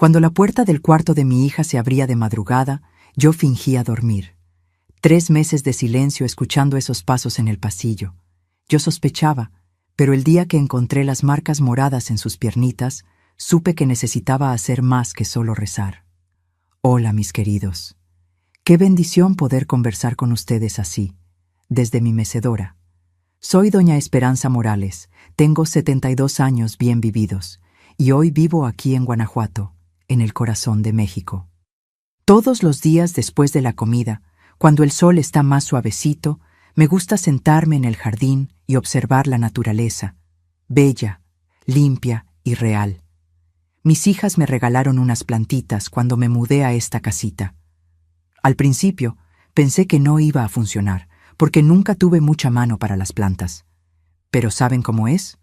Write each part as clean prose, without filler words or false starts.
Cuando la puerta del cuarto de mi hija se abría de madrugada, yo fingía dormir. 3 meses de silencio escuchando esos pasos en el pasillo. Yo sospechaba, pero el día que encontré las marcas moradas en sus piernitas, supe que necesitaba hacer más que solo rezar. Hola, mis queridos. Qué bendición poder conversar con ustedes así, desde mi mecedora. Soy doña Esperanza Morales, tengo 72 años bien vividos, y hoy vivo aquí en Guanajuato, en el corazón de México. Todos los días después de la comida, cuando el sol está más suavecito, me gusta sentarme en el jardín y observar la naturaleza, bella, limpia y real. Mis hijas me regalaron unas plantitas cuando me mudé a esta casita. Al principio, pensé que no iba a funcionar, porque nunca tuve mucha mano para las plantas. Pero ¿saben cómo es?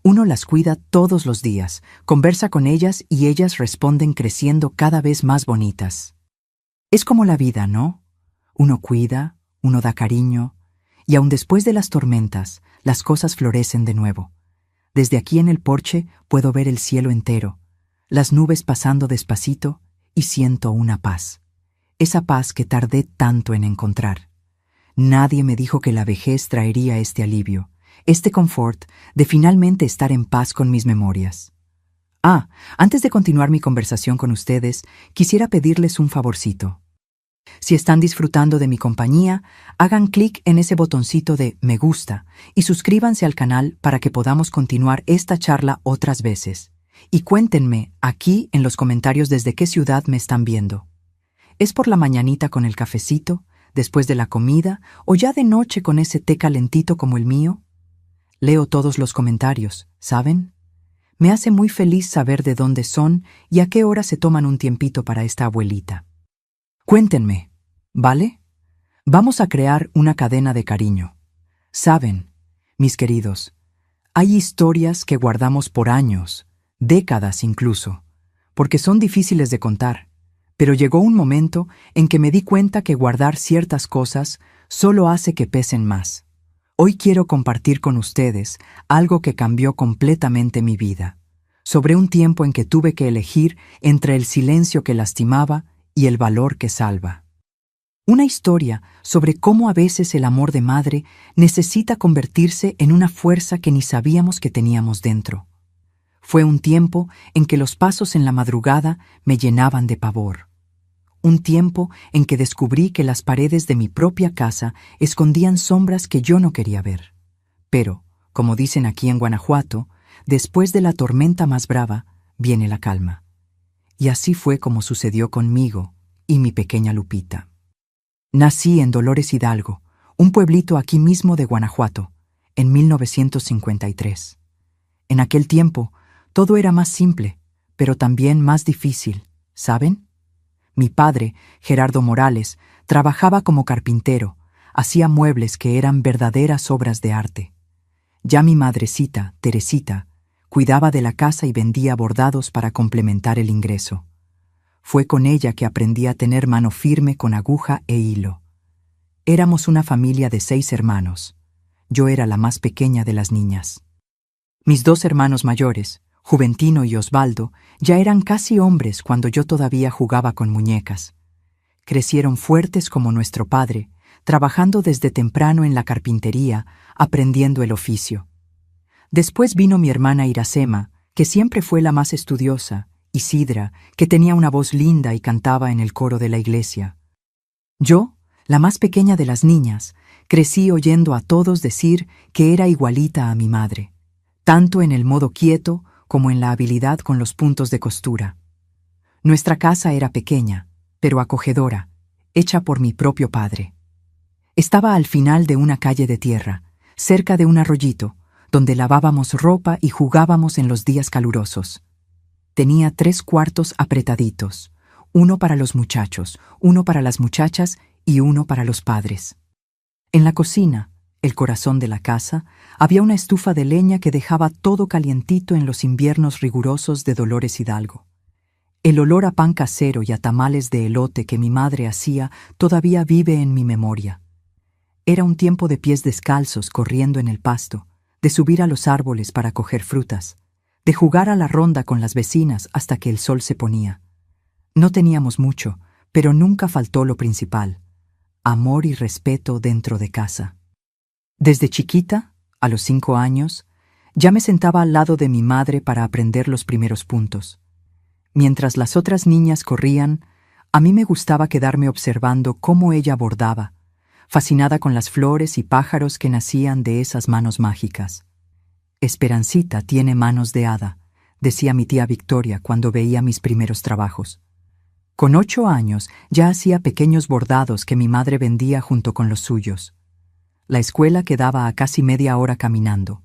Uno las cuida todos los días, conversa con ellas y ellas responden creciendo cada vez más bonitas. Es como la vida, ¿no? Uno cuida, uno da cariño, y aun después de las tormentas, las cosas florecen de nuevo. Desde aquí en el porche puedo ver el cielo entero, las nubes pasando despacito y siento una paz. Esa paz que tardé tanto en encontrar. Nadie me dijo que la vejez traería este alivio, este confort de finalmente estar en paz con mis memorias. Antes de continuar mi conversación con ustedes, quisiera pedirles un favorcito. Si están disfrutando de mi compañía, hagan clic en ese botoncito de me gusta y suscríbanse al canal para que podamos continuar esta charla otras veces. Y cuéntenme aquí en los comentarios desde qué ciudad me están viendo. ¿Es por la mañanita con el cafecito, después de la comida o ya de noche con ese té calentito como el mío? Leo todos los comentarios, ¿saben? Me hace muy feliz saber de dónde son y a qué hora se toman un tiempito para esta abuelita. Cuéntenme, ¿vale? Vamos a crear una cadena de cariño. Saben, mis queridos, hay historias que guardamos por años, décadas incluso, porque son difíciles de contar, pero llegó un momento en que me di cuenta que guardar ciertas cosas solo hace que pesen más. Hoy quiero compartir con ustedes algo que cambió completamente mi vida, sobre un tiempo en que tuve que elegir entre el silencio que lastimaba y el valor que salva. Una historia sobre cómo a veces el amor de madre necesita convertirse en una fuerza que ni sabíamos que teníamos dentro. Fue un tiempo en que los pasos en la madrugada me llenaban de pavor. Un tiempo en que descubrí que las paredes de mi propia casa escondían sombras que yo no quería ver. Pero, como dicen aquí en Guanajuato, después de la tormenta más brava, viene la calma. Y así fue como sucedió conmigo y mi pequeña Lupita. Nací en Dolores Hidalgo, un pueblito aquí mismo de Guanajuato, en 1953. En aquel tiempo, todo era más simple, pero también más difícil, ¿saben? Mi padre, Gerardo Morales, trabajaba como carpintero, hacía muebles que eran verdaderas obras de arte. Ya mi madrecita, Teresita, cuidaba de la casa y vendía bordados para complementar el ingreso. Fue con ella que aprendí a tener mano firme con aguja e hilo. Éramos una familia de 6 hermanos. Yo era la más pequeña de las niñas. Mis 2 hermanos mayores, Juventino y Osvaldo, ya eran casi hombres cuando yo todavía jugaba con muñecas. Crecieron fuertes como nuestro padre, trabajando desde temprano en la carpintería, aprendiendo el oficio. Después vino mi hermana Iracema, que siempre fue la más estudiosa, y Sidra, que tenía una voz linda y cantaba en el coro de la iglesia. Yo, la más pequeña de las niñas, crecí oyendo a todos decir que era igualita a mi madre, tanto en el modo quieto como en la habilidad con los puntos de costura. Nuestra casa era pequeña, pero acogedora, hecha por mi propio padre. Estaba al final de una calle de tierra, cerca de un arroyito, donde lavábamos ropa y jugábamos en los días calurosos. Tenía 3 cuartos apretaditos, uno para los muchachos, uno para las muchachas y uno para los padres. En la cocina, el corazón de la casa, había una estufa de leña que dejaba todo calientito en los inviernos rigurosos de Dolores Hidalgo. El olor a pan casero y a tamales de elote que mi madre hacía todavía vive en mi memoria. Era un tiempo de pies descalzos corriendo en el pasto, de subir a los árboles para coger frutas, de jugar a la ronda con las vecinas hasta que el sol se ponía. No teníamos mucho, pero nunca faltó lo principal: amor y respeto dentro de casa. Desde chiquita, a los 5 años, ya me sentaba al lado de mi madre para aprender los primeros puntos. Mientras las otras niñas corrían, a mí me gustaba quedarme observando cómo ella bordaba, fascinada con las flores y pájaros que nacían de esas manos mágicas. «Esperancita tiene manos de hada», decía mi tía Victoria cuando veía mis primeros trabajos. Con 8 años ya hacía pequeños bordados que mi madre vendía junto con los suyos. La escuela quedaba a casi media hora caminando.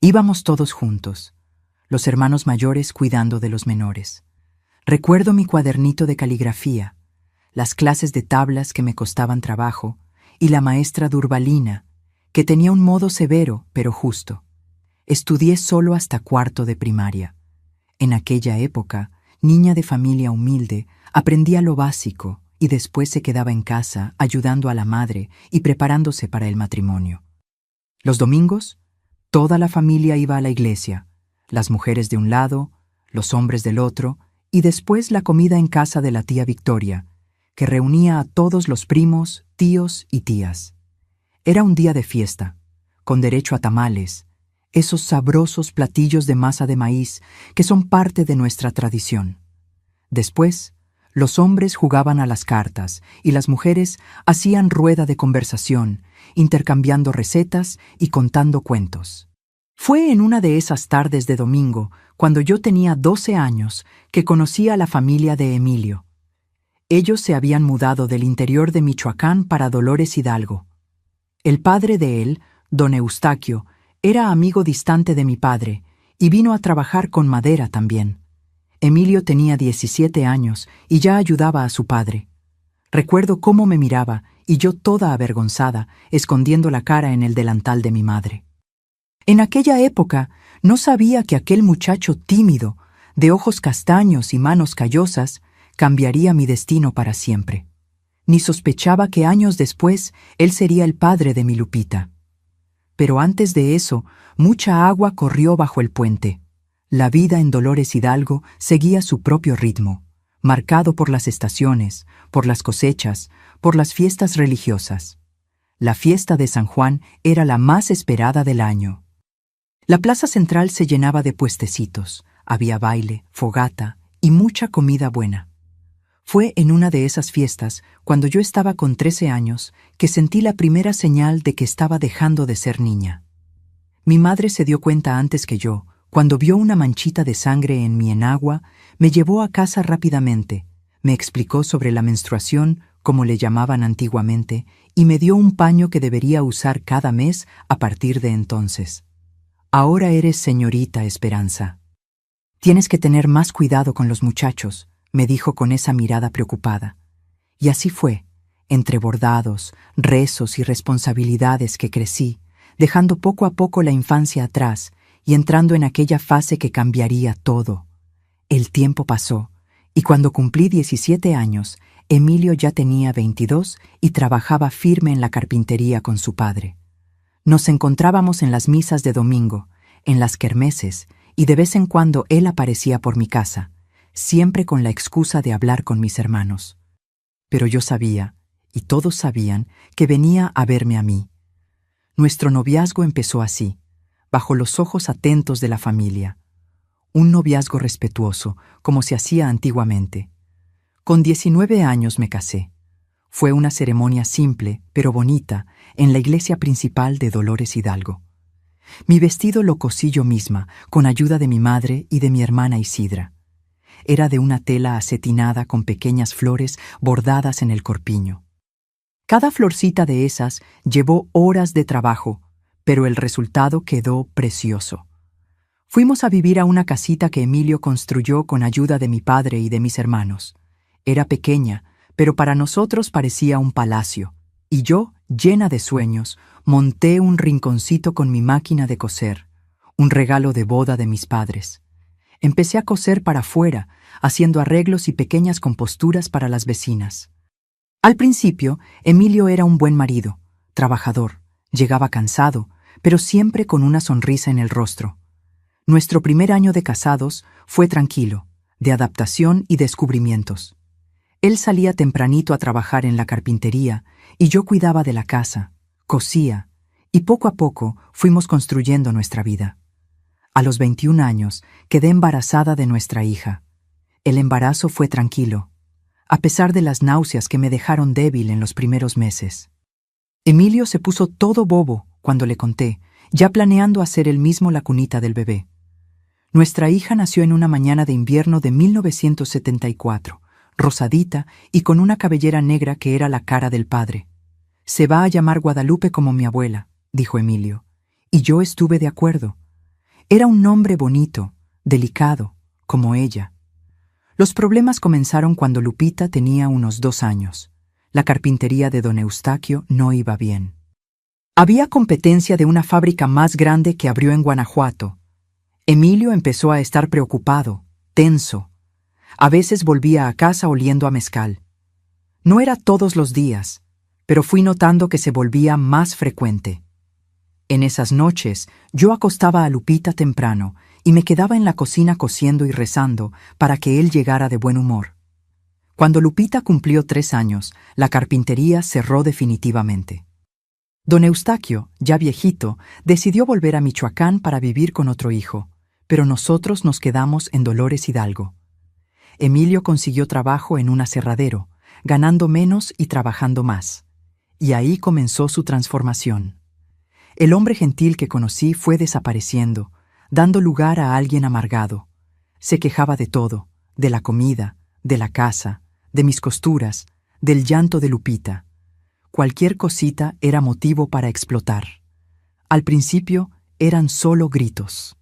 Íbamos todos juntos, los hermanos mayores cuidando de los menores. Recuerdo mi cuadernito de caligrafía, las clases de tablas que me costaban trabajo y la maestra Durbalina, que tenía un modo severo pero justo. Estudié solo hasta 4º de primaria. En aquella época, niña de familia humilde, aprendía lo básico y después se quedaba en casa ayudando a la madre y preparándose para el matrimonio. Los domingos, toda la familia iba a la iglesia, las mujeres de un lado, los hombres del otro, y después la comida en casa de la tía Victoria, que reunía a todos los primos, tíos y tías. Era un día de fiesta, con derecho a tamales, esos sabrosos platillos de masa de maíz que son parte de nuestra tradición. Después, los hombres jugaban a las cartas y las mujeres hacían rueda de conversación, intercambiando recetas y contando cuentos. Fue en una de esas tardes de domingo, cuando yo tenía 12 años, que conocí a la familia de Emilio. Ellos se habían mudado del interior de Michoacán para Dolores Hidalgo. El padre de él, don Eustaquio, era amigo distante de mi padre y vino a trabajar con madera también. Emilio tenía 17 años y ya ayudaba a su padre. Recuerdo cómo me miraba y yo toda avergonzada, escondiendo la cara en el delantal de mi madre. En aquella época no sabía que aquel muchacho tímido, de ojos castaños y manos callosas, cambiaría mi destino para siempre. Ni sospechaba que años después él sería el padre de mi Lupita. Pero antes de eso, mucha agua corrió bajo el puente. La vida en Dolores Hidalgo seguía su propio ritmo, marcado por las estaciones, por las cosechas, por las fiestas religiosas. La fiesta de San Juan era la más esperada del año. La plaza central se llenaba de puestecitos, había baile, fogata y mucha comida buena. Fue en una de esas fiestas, cuando yo estaba con 13 años, que sentí la primera señal de que estaba dejando de ser niña. Mi madre se dio cuenta antes que yo. Cuando vio una manchita de sangre en mi enagua, me llevó a casa rápidamente, me explicó sobre la menstruación, como le llamaban antiguamente, y me dio un paño que debería usar cada mes a partir de entonces. «Ahora eres señorita Esperanza. Tienes que tener más cuidado con los muchachos», me dijo con esa mirada preocupada. Y así fue, entre bordados, rezos y responsabilidades, que crecí, dejando poco a poco la infancia atrás y entrando en aquella fase que cambiaría todo. El tiempo pasó, y cuando cumplí 17 años, Emilio ya tenía 22 y trabajaba firme en la carpintería con su padre. Nos encontrábamos en las misas de domingo, en las kermeses, y de vez en cuando él aparecía por mi casa, siempre con la excusa de hablar con mis hermanos. Pero yo sabía, y todos sabían, que venía a verme a mí. Nuestro noviazgo empezó así, bajo los ojos atentos de la familia. Un noviazgo respetuoso, como se hacía antiguamente. Con 19 años me casé. Fue una ceremonia simple, pero bonita, en la iglesia principal de Dolores Hidalgo. Mi vestido lo cosí yo misma, con ayuda de mi madre y de mi hermana Isidra. Era de una tela acetinada con pequeñas flores bordadas en el corpiño. Cada florcita de esas llevó horas de trabajo, pero el resultado quedó precioso. Fuimos a vivir a una casita que Emilio construyó con ayuda de mi padre y de mis hermanos. Era pequeña, pero para nosotros parecía un palacio, y yo, llena de sueños, monté un rinconcito con mi máquina de coser, un regalo de boda de mis padres. Empecé a coser para afuera, haciendo arreglos y pequeñas composturas para las vecinas. Al principio, Emilio era un buen marido, trabajador, llegaba cansado, pero siempre con una sonrisa en el rostro. Nuestro primer año de casados fue tranquilo, de adaptación y descubrimientos. Él salía tempranito a trabajar en la carpintería y yo cuidaba de la casa, cosía, y poco a poco fuimos construyendo nuestra vida. A los 21 años quedé embarazada de nuestra hija. El embarazo fue tranquilo, a pesar de las náuseas que me dejaron débil en los primeros meses. Emilio se puso todo bobo cuando le conté, ya planeando hacer él mismo la cunita del bebé. Nuestra hija nació en una mañana de invierno de 1974, rosadita y con una cabellera negra que era la cara del padre. «Se va a llamar Guadalupe como mi abuela», dijo Emilio, y yo estuve de acuerdo. Era un nombre bonito, delicado, como ella. Los problemas comenzaron cuando Lupita tenía unos 2 años. La carpintería de don Eustaquio no iba bien. Había competencia de una fábrica más grande que abrió en Guanajuato. Emilio empezó a estar preocupado, tenso. A veces volvía a casa oliendo a mezcal. No era todos los días, pero fui notando que se volvía más frecuente. En esas noches, yo acostaba a Lupita temprano y me quedaba en la cocina cosiendo y rezando para que él llegara de buen humor. Cuando Lupita cumplió 3 años, la carpintería cerró definitivamente. Don Eustaquio, ya viejito, decidió volver a Michoacán para vivir con otro hijo, pero nosotros nos quedamos en Dolores Hidalgo. Emilio consiguió trabajo en un aserradero, ganando menos y trabajando más. Y ahí comenzó su transformación. El hombre gentil que conocí fue desapareciendo, dando lugar a alguien amargado. Se quejaba de todo, de la comida, de la casa, de mis costuras, del llanto de Lupita. Cualquier cosita era motivo para explotar. Al principio eran solo gritos.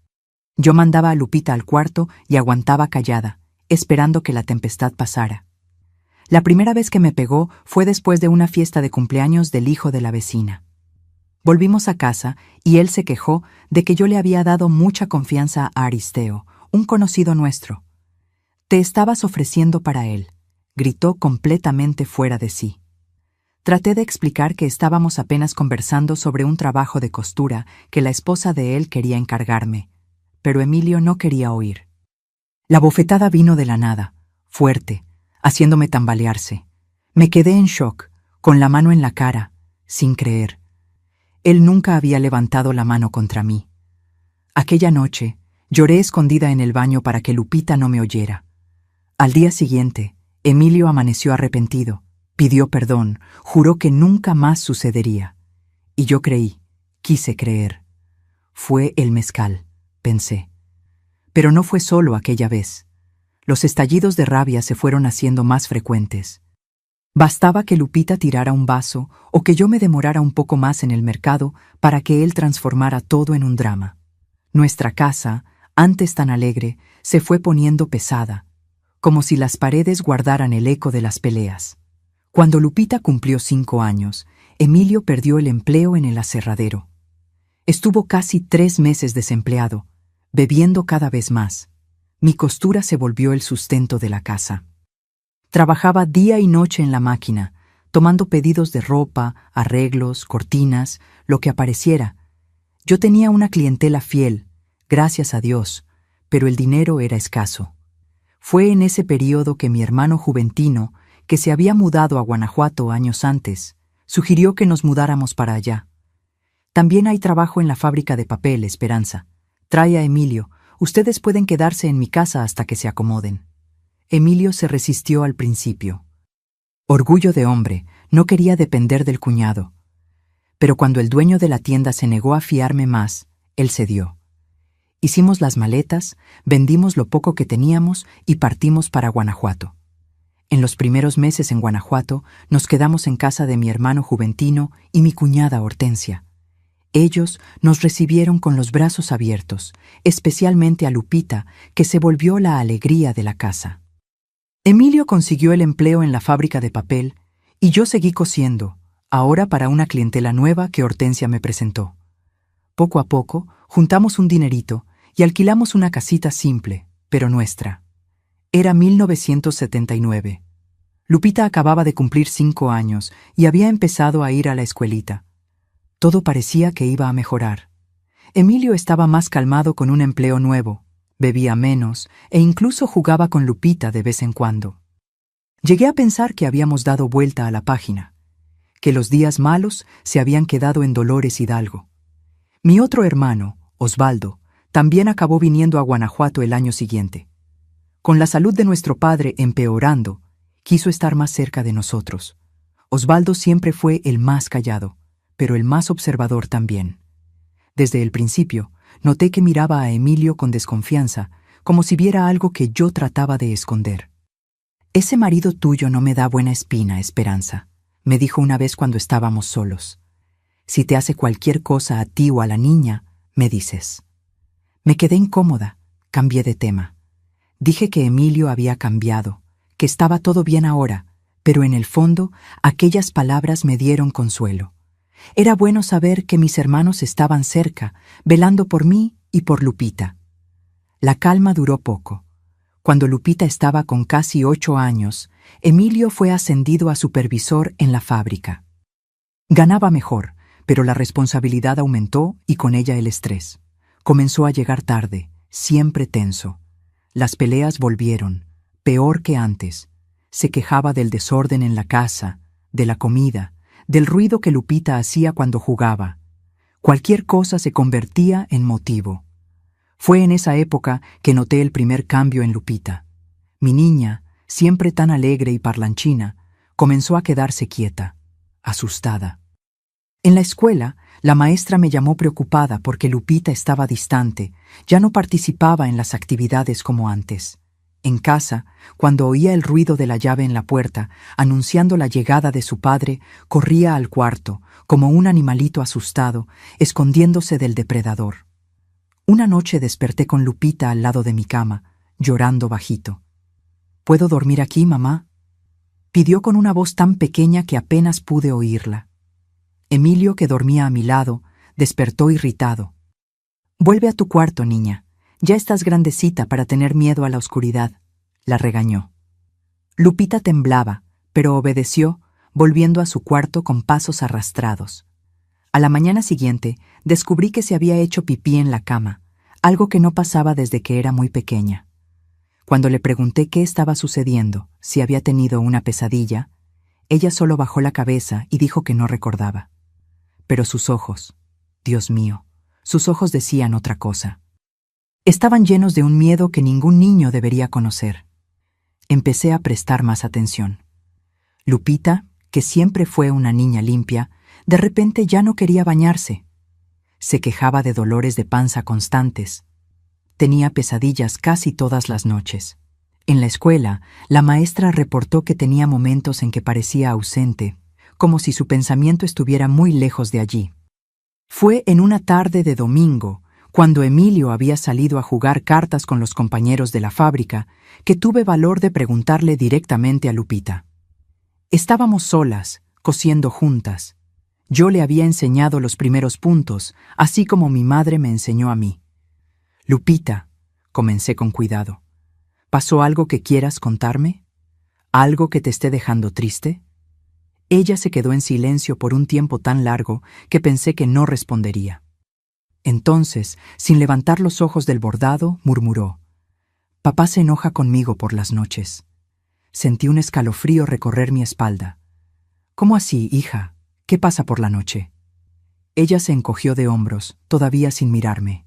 Yo mandaba a Lupita al cuarto y aguantaba callada, esperando que la tempestad pasara. La primera vez que me pegó fue después de una fiesta de cumpleaños del hijo de la vecina. Volvimos a casa y él se quejó de que yo le había dado mucha confianza a Aristeo, un conocido nuestro. «Te estabas ofreciendo para él», gritó completamente fuera de sí. Traté de explicar que estábamos apenas conversando sobre un trabajo de costura que la esposa de él quería encargarme, pero Emilio no quería oír. La bofetada vino de la nada, fuerte, haciéndome tambalearse. Me quedé en shock, con la mano en la cara, sin creer. Él nunca había levantado la mano contra mí. Aquella noche, lloré escondida en el baño para que Lupita no me oyera. Al día siguiente, Emilio amaneció arrepentido, pidió perdón, juró que nunca más sucedería. Y yo creí, quise creer. Fue el mezcal, pensé. Pero no fue solo aquella vez. Los estallidos de rabia se fueron haciendo más frecuentes. Bastaba que Lupita tirara un vaso o que yo me demorara un poco más en el mercado para que él transformara todo en un drama. Nuestra casa, antes tan alegre, se fue poniendo pesada, como si las paredes guardaran el eco de las peleas. Cuando Lupita cumplió 5 años, Emilio perdió el empleo en el aserradero. Estuvo casi 3 meses desempleado, bebiendo cada vez más. Mi costura se volvió el sustento de la casa. Trabajaba día y noche en la máquina, tomando pedidos de ropa, arreglos, cortinas, lo que apareciera. Yo tenía una clientela fiel, gracias a Dios, pero el dinero era escaso. Fue en ese período que mi hermano Juventino, que se había mudado a Guanajuato años antes, sugirió que nos mudáramos para allá. «También hay trabajo en la fábrica de papel, Esperanza. Trae a Emilio. Ustedes pueden quedarse en mi casa hasta que se acomoden». Emilio se resistió al principio. Orgullo de hombre, no quería depender del cuñado. Pero cuando el dueño de la tienda se negó a fiarme más, él cedió. Hicimos las maletas, vendimos lo poco que teníamos y partimos para Guanajuato. En los primeros meses en Guanajuato nos quedamos en casa de mi hermano Juventino y mi cuñada Hortensia. Ellos nos recibieron con los brazos abiertos, especialmente a Lupita, que se volvió la alegría de la casa. Emilio consiguió el empleo en la fábrica de papel y yo seguí cosiendo, ahora para una clientela nueva que Hortensia me presentó. Poco a poco juntamos un dinerito y alquilamos una casita simple, pero nuestra. Era 1979. Lupita acababa de cumplir 5 años y había empezado a ir a la escuelita. Todo parecía que iba a mejorar. Emilio estaba más calmado con un empleo nuevo. bebía menos e incluso jugaba con Lupita de vez en cuando. Llegué a pensar que habíamos dado vuelta a la página, que los días malos se habían quedado en Dolores Hidalgo. Mi otro hermano, Osvaldo, también acabó viniendo a Guanajuato el año siguiente. Con la salud de nuestro padre empeorando, quiso estar más cerca de nosotros. Osvaldo siempre fue el más callado, pero el más observador también. Desde el principio, noté que miraba a Emilio con desconfianza, como si viera algo que yo trataba de esconder. «Ese marido tuyo no me da buena espina, Esperanza», me dijo una vez cuando estábamos solos. «Si te hace cualquier cosa a ti o a la niña, me dices». Me quedé incómoda, cambié de tema. Dije que Emilio había cambiado, que estaba todo bien ahora, pero en el fondo aquellas palabras me dieron consuelo. Era bueno saber que mis hermanos estaban cerca, velando por mí y por Lupita. La calma duró poco. Cuando Lupita estaba con casi 8 años, Emilio fue ascendido a supervisor en la fábrica. Ganaba mejor, pero la responsabilidad aumentó y con ella el estrés. Comenzó a llegar tarde, siempre tenso. Las peleas volvieron, peor que antes. Se quejaba del desorden en la casa, de la comida, del ruido que Lupita hacía cuando jugaba. Cualquier cosa se convertía en motivo. Fue en esa época que noté el primer cambio en Lupita. Mi niña, siempre tan alegre y parlanchina, comenzó a quedarse quieta, asustada. En la escuela, la maestra me llamó preocupada porque Lupita estaba distante, ya no participaba en las actividades como antes. En casa, cuando oía el ruido de la llave en la puerta, anunciando la llegada de su padre, corría al cuarto, como un animalito asustado, escondiéndose del depredador. Una noche desperté con Lupita al lado de mi cama, llorando bajito. «¿Puedo dormir aquí, mamá?», pidió con una voz tan pequeña que apenas pude oírla. Emilio, que dormía a mi lado, despertó irritado. «Vuelve a tu cuarto, niña. Ya estás grandecita para tener miedo a la oscuridad», la regañó. Lupita temblaba, pero obedeció, volviendo a su cuarto con pasos arrastrados. A la mañana siguiente, descubrí que se había hecho pipí en la cama, algo que no pasaba desde que era muy pequeña. Cuando le pregunté qué estaba sucediendo, si había tenido una pesadilla, ella solo bajó la cabeza y dijo que no recordaba. Pero sus ojos, Dios mío, sus ojos decían otra cosa. Estaban llenos de un miedo que ningún niño debería conocer. Empecé a prestar más atención. Lupita, que siempre fue una niña limpia, de repente ya no quería bañarse. Se quejaba de dolores de panza constantes. Tenía pesadillas casi todas las noches. En la escuela, la maestra reportó que tenía momentos en que parecía ausente, como si su pensamiento estuviera muy lejos de allí. Fue en una tarde de domingo, cuando Emilio había salido a jugar cartas con los compañeros de la fábrica, que tuve valor de preguntarle directamente a Lupita. Estábamos solas, cosiendo juntas. Yo le había enseñado los primeros puntos, así como mi madre me enseñó a mí. «Lupita», comencé con cuidado, «¿pasó algo que quieras contarme? ¿Algo que te esté dejando triste?». Ella se quedó en silencio por un tiempo tan largo que pensé que no respondería. Entonces, sin levantar los ojos del bordado, murmuró: «Papá se enoja conmigo por las noches». Sentí un escalofrío recorrer mi espalda. «¿Cómo así, hija? ¿Qué pasa por la noche?». Ella se encogió de hombros, todavía sin mirarme.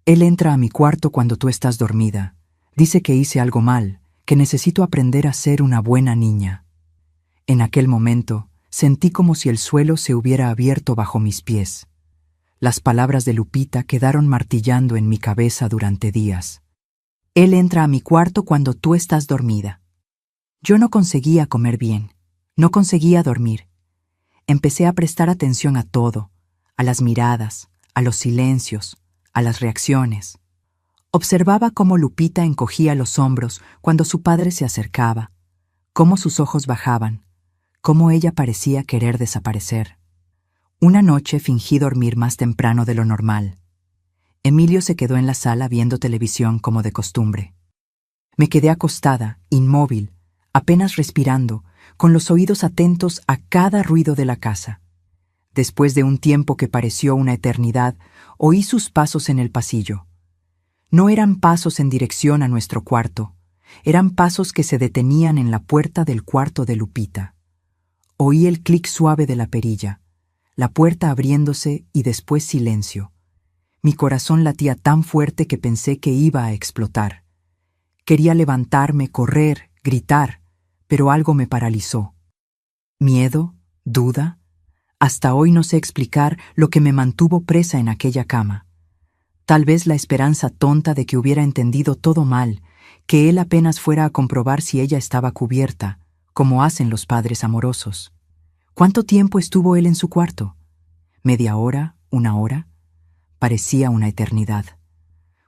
«Él entra a mi cuarto cuando tú estás dormida. Dice que hice algo mal, que necesito aprender a ser una buena niña». En aquel momento, sentí como si el suelo se hubiera abierto bajo mis pies. Las palabras de Lupita quedaron martillando en mi cabeza durante días. «Él entra a mi cuarto cuando tú estás dormida». Yo no conseguía comer bien, no conseguía dormir. Empecé a prestar atención a todo, a las miradas, a los silencios, a las reacciones. Observaba cómo Lupita encogía los hombros cuando su padre se acercaba, cómo sus ojos bajaban, cómo ella parecía querer desaparecer. Una noche fingí dormir más temprano de lo normal. Emilio se quedó en la sala viendo televisión como de costumbre. Me quedé acostada, inmóvil, apenas respirando, con los oídos atentos a cada ruido de la casa. Después de un tiempo que pareció una eternidad, oí sus pasos en el pasillo. No eran pasos en dirección a nuestro cuarto, eran pasos que se detenían en la puerta del cuarto de Lupita. Oí el clic suave de la perilla, la puerta abriéndose y después silencio. Mi corazón latía tan fuerte que pensé que iba a explotar. Quería levantarme, correr, gritar, pero algo me paralizó. Miedo, duda. Hasta hoy no sé explicar lo que me mantuvo presa en aquella cama. Tal vez la esperanza tonta de que hubiera entendido todo mal, que él apenas fuera a comprobar si ella estaba cubierta, como hacen los padres amorosos. ¿Cuánto tiempo estuvo él en su cuarto? ¿Media hora? ¿Una hora? Parecía una eternidad.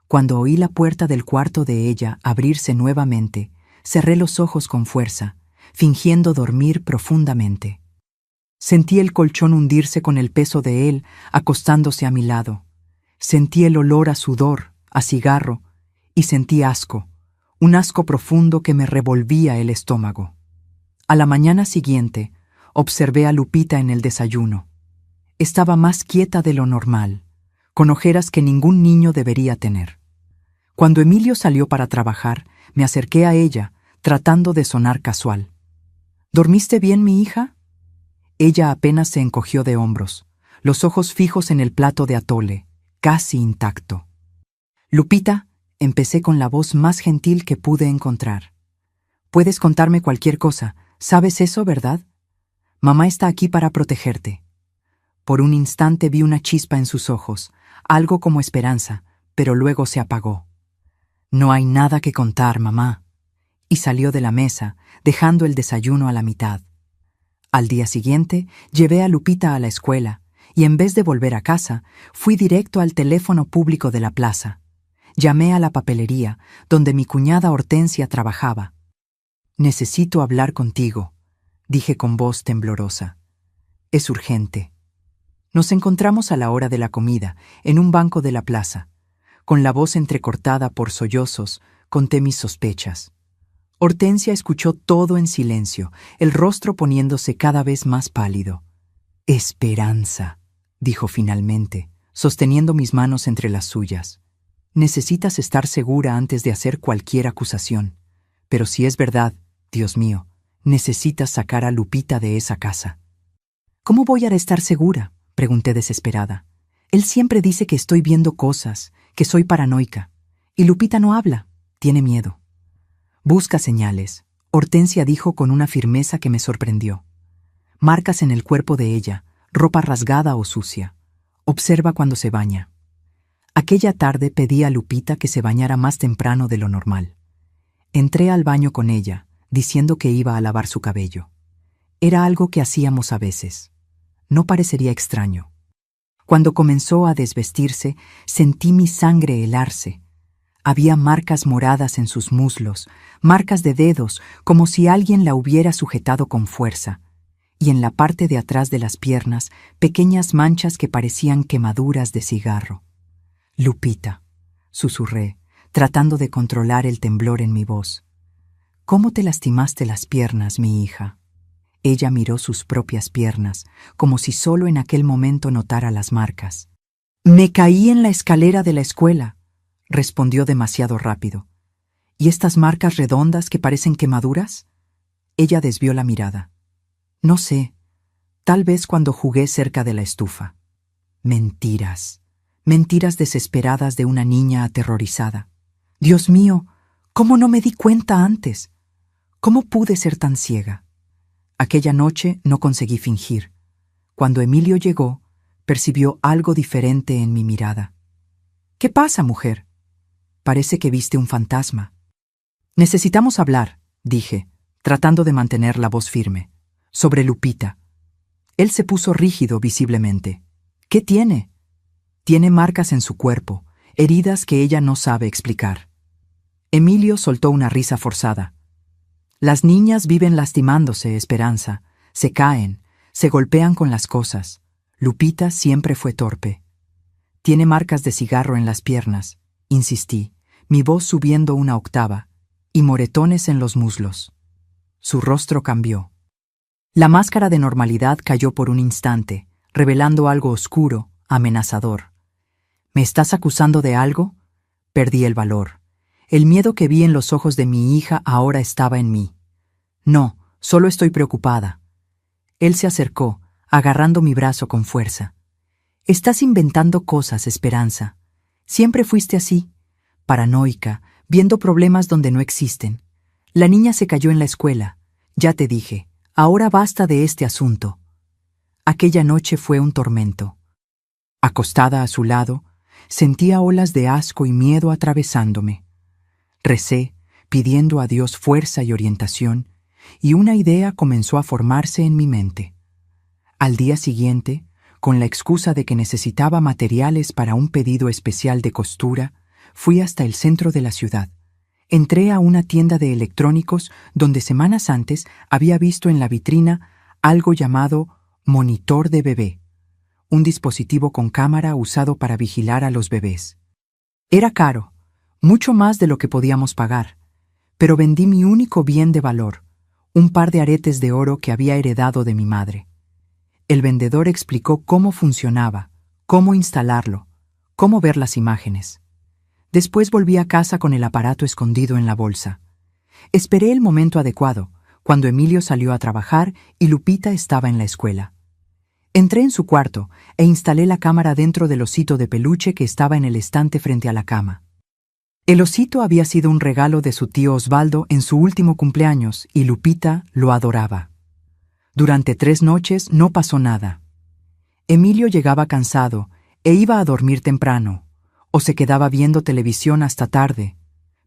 Cuando oí la puerta del cuarto de ella abrirse nuevamente, cerré los ojos con fuerza, fingiendo dormir profundamente. Sentí el colchón hundirse con el peso de él, acostándose a mi lado. Sentí el olor a sudor, a cigarro, y sentí asco, un asco profundo que me revolvía el estómago. A la mañana siguiente, observé a Lupita en el desayuno. Estaba más quieta de lo normal, con ojeras que ningún niño debería tener. Cuando Emilio salió para trabajar, me acerqué a ella, tratando de sonar casual. ¿Dormiste bien, mi hija? Ella apenas se encogió de hombros, los ojos fijos en el plato de atole, casi intacto. Lupita, empecé con la voz más gentil que pude encontrar. Puedes contarme cualquier cosa, ¿sabes eso, verdad? Mamá está aquí para protegerte. Por un instante vi una chispa en sus ojos, algo como esperanza, pero luego se apagó. No hay nada que contar, mamá. Y salió de la mesa, dejando el desayuno a la mitad. Al día siguiente, llevé a Lupita a la escuela, y en vez de volver a casa, fui directo al teléfono público de la plaza. Llamé a la papelería, donde mi cuñada Hortensia trabajaba. «Necesito hablar contigo», dije con voz temblorosa. «Es urgente». Nos encontramos a la hora de la comida, en un banco de la plaza. Con la voz entrecortada por sollozos, conté mis sospechas. Hortensia escuchó todo en silencio, el rostro poniéndose cada vez más pálido. «Esperanza», dijo finalmente, sosteniendo mis manos entre las suyas. «Necesitas estar segura antes de hacer cualquier acusación. Pero si es verdad, Dios mío, necesitas sacar a Lupita de esa casa». «¿Cómo voy a estar segura?», pregunté desesperada. «Él siempre dice que estoy viendo cosas, que soy paranoica. Y Lupita no habla, tiene miedo». «Busca señales», Hortensia dijo con una firmeza que me sorprendió. «Marcas en el cuerpo de ella, ropa rasgada o sucia. Observa cuando se baña». Aquella tarde pedí a Lupita que se bañara más temprano de lo normal. Entré al baño con ella, diciendo que iba a lavar su cabello. Era algo que hacíamos a veces. No parecería extraño. Cuando comenzó a desvestirse, sentí mi sangre helarse. Había marcas moradas en sus muslos, marcas de dedos, como si alguien la hubiera sujetado con fuerza, y en la parte de atrás de las piernas, pequeñas manchas que parecían quemaduras de cigarro. «Lupita», susurré, tratando de controlar el temblor en mi voz. «¿Cómo te lastimaste las piernas, mi hija?» Ella miró sus propias piernas, como si solo en aquel momento notara las marcas. «Me caí en la escalera de la escuela», respondió demasiado rápido. «¿Y estas marcas redondas que parecen quemaduras?» Ella desvió la mirada. «No sé, tal vez cuando jugué cerca de la estufa». Mentiras, mentiras desesperadas de una niña aterrorizada. Dios mío, ¿cómo no me di cuenta antes? ¿Cómo pude ser tan ciega? Aquella noche no conseguí fingir. Cuando Emilio llegó, percibió algo diferente en mi mirada. «¿Qué pasa, mujer? Parece que viste un fantasma». «Necesitamos hablar», dije, tratando de mantener la voz firme. «Sobre Lupita». Él se puso rígido visiblemente. «¿Qué tiene?» «Tiene marcas en su cuerpo, heridas que ella no sabe explicar». Emilio soltó una risa forzada. «Las niñas viven lastimándose, Esperanza. Se caen, se golpean con las cosas. Lupita siempre fue torpe». «Tiene marcas de cigarro en las piernas», insistí, mi voz subiendo una octava, «y moretones en los muslos». Su rostro cambió. La máscara de normalidad cayó por un instante, revelando algo oscuro, amenazador. «¿Me estás acusando de algo?» Perdí el valor. El miedo que vi en los ojos de mi hija ahora estaba en mí. No, solo estoy preocupada. Él se acercó, agarrando mi brazo con fuerza. Estás inventando cosas, Esperanza. Siempre fuiste así, paranoica, viendo problemas donde no existen. La niña se cayó en la escuela. Ya te dije, ahora basta de este asunto. Aquella noche fue un tormento. Acostada a su lado, sentía olas de asco y miedo atravesándome. Recé, pidiendo a Dios fuerza y orientación, y una idea comenzó a formarse en mi mente. Al día siguiente, con la excusa de que necesitaba materiales para un pedido especial de costura, fui hasta el centro de la ciudad. Entré a una tienda de electrónicos donde semanas antes había visto en la vitrina algo llamado monitor de bebé, un dispositivo con cámara usado para vigilar a los bebés. Era caro, mucho más de lo que podíamos pagar, pero vendí mi único bien de valor, un par de aretes de oro que había heredado de mi madre. El vendedor explicó cómo funcionaba, cómo instalarlo, cómo ver las imágenes. Después volví a casa con el aparato escondido en la bolsa. Esperé el momento adecuado, cuando Emilio salió a trabajar y Lupita estaba en la escuela. Entré en su cuarto e instalé la cámara dentro del osito de peluche que estaba en el estante frente a la cama. El osito había sido un regalo de su tío Osvaldo en su último cumpleaños y Lupita lo adoraba. Durante 3 noches no pasó nada. Emilio llegaba cansado e iba a dormir temprano, o se quedaba viendo televisión hasta tarde,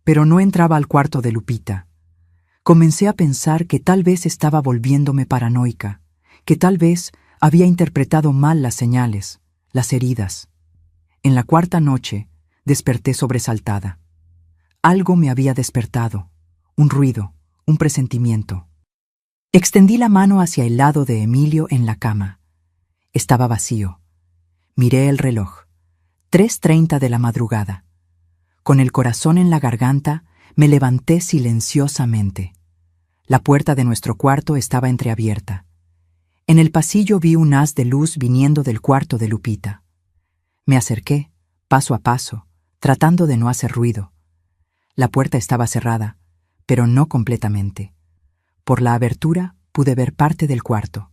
pero no entraba al cuarto de Lupita. Comencé a pensar que tal vez estaba volviéndome paranoica, que tal vez había interpretado mal las señales, las heridas. En la 4ª noche, desperté sobresaltada. Algo me había despertado, un ruido, un presentimiento. Extendí la mano hacia el lado de Emilio en la cama. Estaba vacío. Miré el reloj. 3:30 de la madrugada. Con el corazón en la garganta, me levanté silenciosamente. La puerta de nuestro cuarto estaba entreabierta. En el pasillo vi un haz de luz viniendo del cuarto de Lupita. Me acerqué, paso a paso, tratando de no hacer ruido. La puerta estaba cerrada, pero no completamente. Por la abertura pude ver parte del cuarto.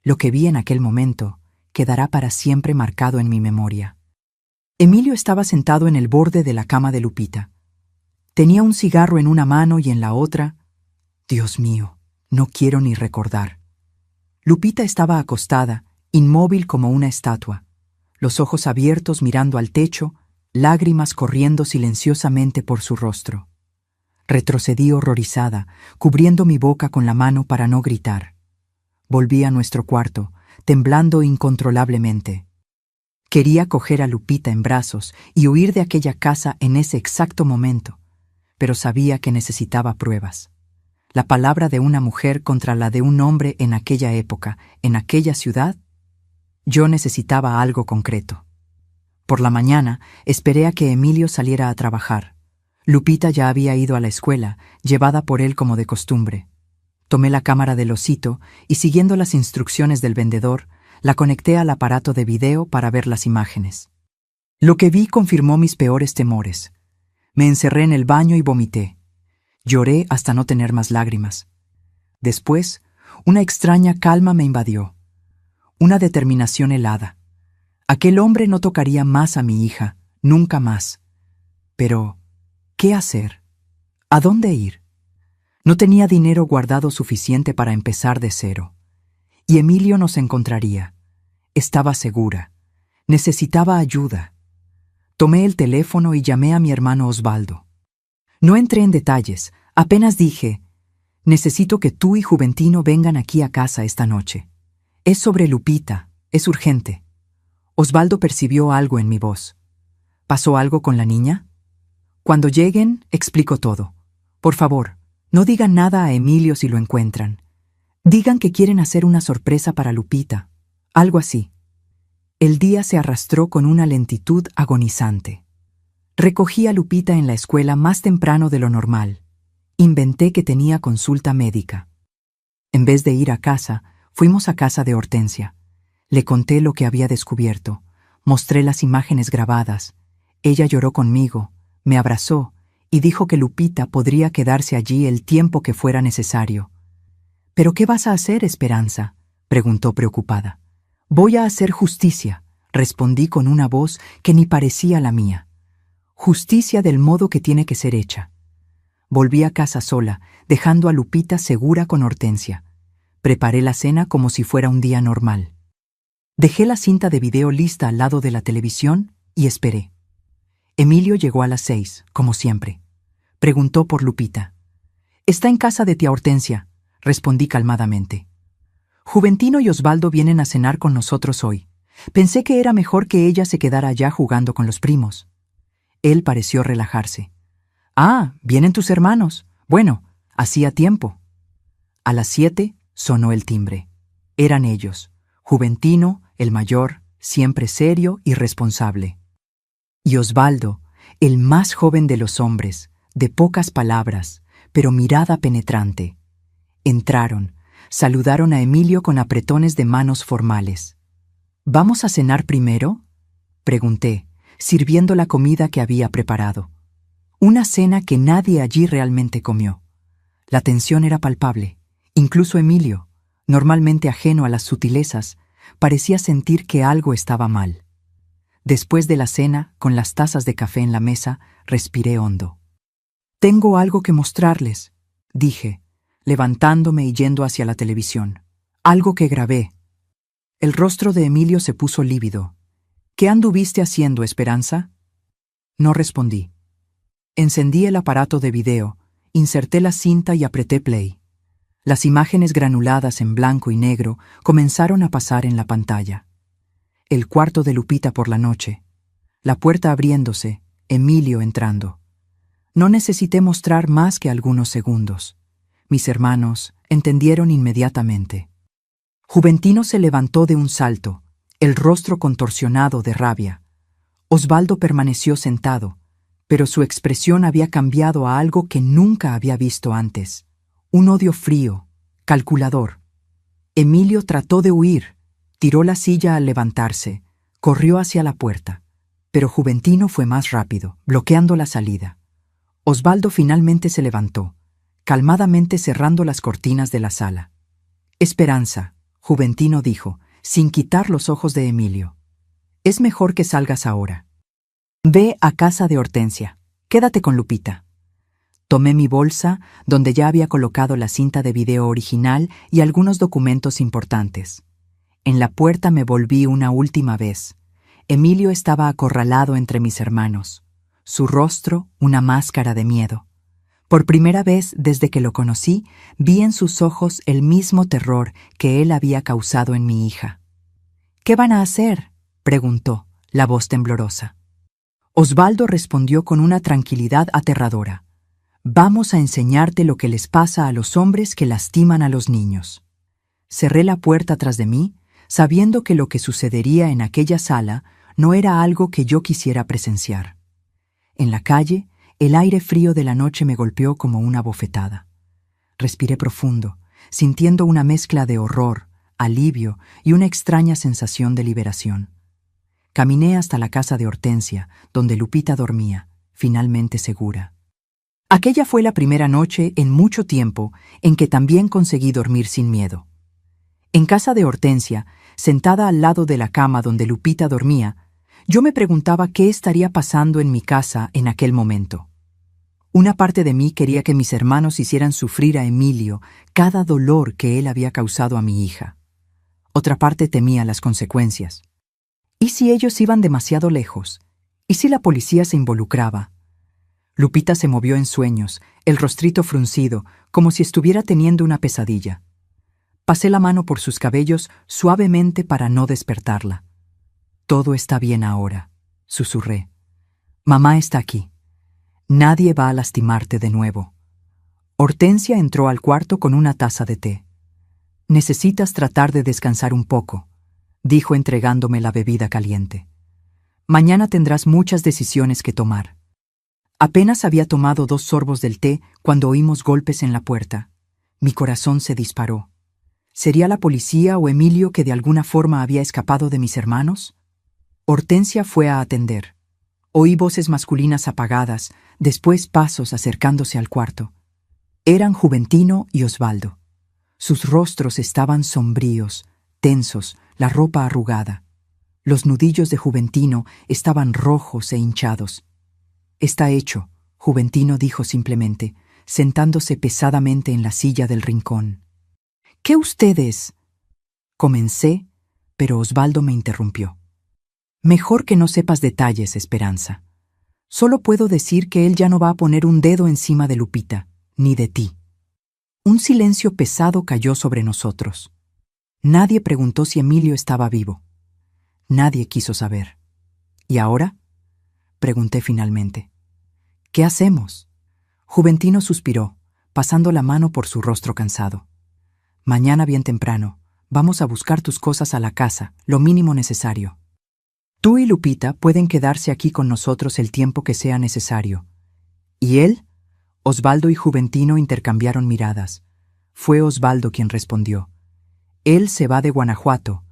Lo que vi en aquel momento quedará para siempre marcado en mi memoria. Emilio estaba sentado en el borde de la cama de Lupita. Tenía un cigarro en una mano y en la otra... Dios mío, no quiero ni recordar. Lupita estaba acostada, inmóvil como una estatua, los ojos abiertos mirando al techo, lágrimas corriendo silenciosamente por su rostro. Retrocedí horrorizada, cubriendo mi boca con la mano para no gritar. Volví a nuestro cuarto, temblando incontrolablemente. Quería coger a Lupita en brazos y huir de aquella casa en ese exacto momento, pero sabía que necesitaba pruebas. La palabra de una mujer contra la de un hombre en aquella época, en aquella ciudad. Yo necesitaba algo concreto. Por la mañana esperé a que Emilio saliera a trabajar. Lupita ya había ido a la escuela, llevada por él como de costumbre. Tomé la cámara del osito y, siguiendo las instrucciones del vendedor, la conecté al aparato de video para ver las imágenes. Lo que vi confirmó mis peores temores. Me encerré en el baño y vomité. Lloré hasta no tener más lágrimas. Después, una extraña calma me invadió. Una determinación helada. Aquel hombre no tocaría más a mi hija, nunca más. Pero... ¿qué hacer? ¿A dónde ir? No tenía dinero guardado suficiente para empezar de cero. Y Emilio nos encontraría. Estaba segura. Necesitaba ayuda. Tomé el teléfono y llamé a mi hermano Osvaldo. No entré en detalles, apenas dije, necesito que tú y Juventino vengan aquí a casa esta noche. Es sobre Lupita, es urgente. Osvaldo percibió algo en mi voz. ¿Pasó algo con la niña? Cuando lleguen, explico todo. Por favor, no digan nada a Emilio si lo encuentran. Digan que quieren hacer una sorpresa para Lupita. Algo así. El día se arrastró con una lentitud agonizante. Recogí a Lupita en la escuela más temprano de lo normal. Inventé que tenía consulta médica. En vez de ir a casa, fuimos a casa de Hortensia. Le conté lo que había descubierto. Mostré las imágenes grabadas. Ella lloró conmigo. Me abrazó y dijo que Lupita podría quedarse allí el tiempo que fuera necesario. ¿Pero qué vas a hacer, Esperanza?, preguntó preocupada. Voy a hacer justicia, respondí con una voz que ni parecía la mía. Justicia del modo que tiene que ser hecha. Volví a casa sola, dejando a Lupita segura con Hortensia. Preparé la cena como si fuera un día normal. Dejé la cinta de video lista al lado de la televisión y esperé. Emilio llegó a las 6, como siempre. Preguntó por Lupita. «Está en casa de tía Hortensia», respondí calmadamente. «Juventino y Osvaldo vienen a cenar con nosotros hoy. Pensé que era mejor que ella se quedara allá jugando con los primos». Él pareció relajarse. «Ah, vienen tus hermanos. Bueno, hacía tiempo». A las 7 sonó el timbre. Eran ellos, Juventino, el mayor, siempre serio y responsable. Y Osvaldo, el más joven de los hombres, de pocas palabras, pero mirada penetrante. Entraron, saludaron a Emilio con apretones de manos formales. «¿Vamos a cenar primero?», pregunté, sirviendo la comida que había preparado. Una cena que nadie allí realmente comió. La tensión era palpable. Incluso Emilio, normalmente ajeno a las sutilezas, parecía sentir que algo estaba mal. Después de la cena, con las tazas de café en la mesa, respiré hondo. «Tengo algo que mostrarles», dije, levantándome y yendo hacia la televisión. «Algo que grabé». El rostro de Emilio se puso lívido. «¿Qué anduviste haciendo, Esperanza?». No respondí. Encendí el aparato de video, inserté la cinta y apreté play. Las imágenes granuladas en blanco y negro comenzaron a pasar en la pantalla. El cuarto de Lupita por la noche. La puerta abriéndose, Emilio entrando. No necesité mostrar más que algunos segundos. Mis hermanos entendieron inmediatamente. Juventino se levantó de un salto, el rostro contorsionado de rabia. Osvaldo permaneció sentado, pero su expresión había cambiado a algo que nunca había visto antes. Un odio frío, calculador. Emilio trató de huir, tiró la silla al levantarse, corrió hacia la puerta, pero Juventino fue más rápido, bloqueando la salida. Osvaldo finalmente se levantó, calmadamente cerrando las cortinas de la sala. «Esperanza», Juventino dijo, sin quitar los ojos de Emilio. «Es mejor que salgas ahora. Ve a casa de Hortensia. Quédate con Lupita». Tomé mi bolsa, donde ya había colocado la cinta de video original y algunos documentos importantes. En la puerta me volví una última vez. Emilio estaba acorralado entre mis hermanos. Su rostro, una máscara de miedo. Por primera vez desde que lo conocí, vi en sus ojos el mismo terror que él había causado en mi hija. «¿Qué van a hacer?», preguntó, la voz temblorosa. Osvaldo respondió con una tranquilidad aterradora. «Vamos a enseñarte lo que les pasa a los hombres que lastiman a los niños». Cerré la puerta tras de mí, sabiendo que lo que sucedería en aquella sala no era algo que yo quisiera presenciar. En la calle, el aire frío de la noche me golpeó como una bofetada. Respiré profundo, sintiendo una mezcla de horror, alivio y una extraña sensación de liberación. Caminé hasta la casa de Hortensia, donde Lupita dormía, finalmente segura. Aquella fue la primera noche en mucho tiempo en que también conseguí dormir sin miedo. En casa de Hortensia, sentada al lado de la cama donde Lupita dormía, yo me preguntaba qué estaría pasando en mi casa en aquel momento. Una parte de mí quería que mis hermanos hicieran sufrir a Emilio cada dolor que él había causado a mi hija. Otra parte temía las consecuencias. ¿Y si ellos iban demasiado lejos? ¿Y si la policía se involucraba? Lupita se movió en sueños, el rostrito fruncido, como si estuviera teniendo una pesadilla. Pasé la mano por sus cabellos suavemente para no despertarla. «Todo está bien ahora», susurré. «Mamá está aquí. Nadie va a lastimarte de nuevo». Hortensia entró al cuarto con una taza de té. «Necesitas tratar de descansar un poco», dijo entregándome la bebida caliente. «Mañana tendrás muchas decisiones que tomar». Apenas había tomado 2 sorbos del té cuando oímos golpes en la puerta. Mi corazón se disparó. ¿Sería la policía o Emilio que de alguna forma había escapado de mis hermanos? Hortensia fue a atender. Oí voces masculinas apagadas, después pasos acercándose al cuarto. Eran Juventino y Osvaldo. Sus rostros estaban sombríos, tensos, la ropa arrugada. Los nudillos de Juventino estaban rojos e hinchados. «Está hecho», Juventino dijo simplemente, sentándose pesadamente en la silla del rincón. «¿Qué ustedes?» Comencé, pero Osvaldo me interrumpió. «Mejor que no sepas detalles, Esperanza. Solo puedo decir que él ya no va a poner un dedo encima de Lupita, ni de ti». Un silencio pesado cayó sobre nosotros. Nadie preguntó si Emilio estaba vivo. Nadie quiso saber. ¿Y ahora?, pregunté finalmente. «¿Qué hacemos?». Juventino suspiró, pasando la mano por su rostro cansado. «Mañana bien temprano, vamos a buscar tus cosas a la casa, lo mínimo necesario. Tú y Lupita pueden quedarse aquí con nosotros el tiempo que sea necesario». ¿Y él? Osvaldo y Juventino intercambiaron miradas. Fue Osvaldo quien respondió. «Él se va de Guanajuato.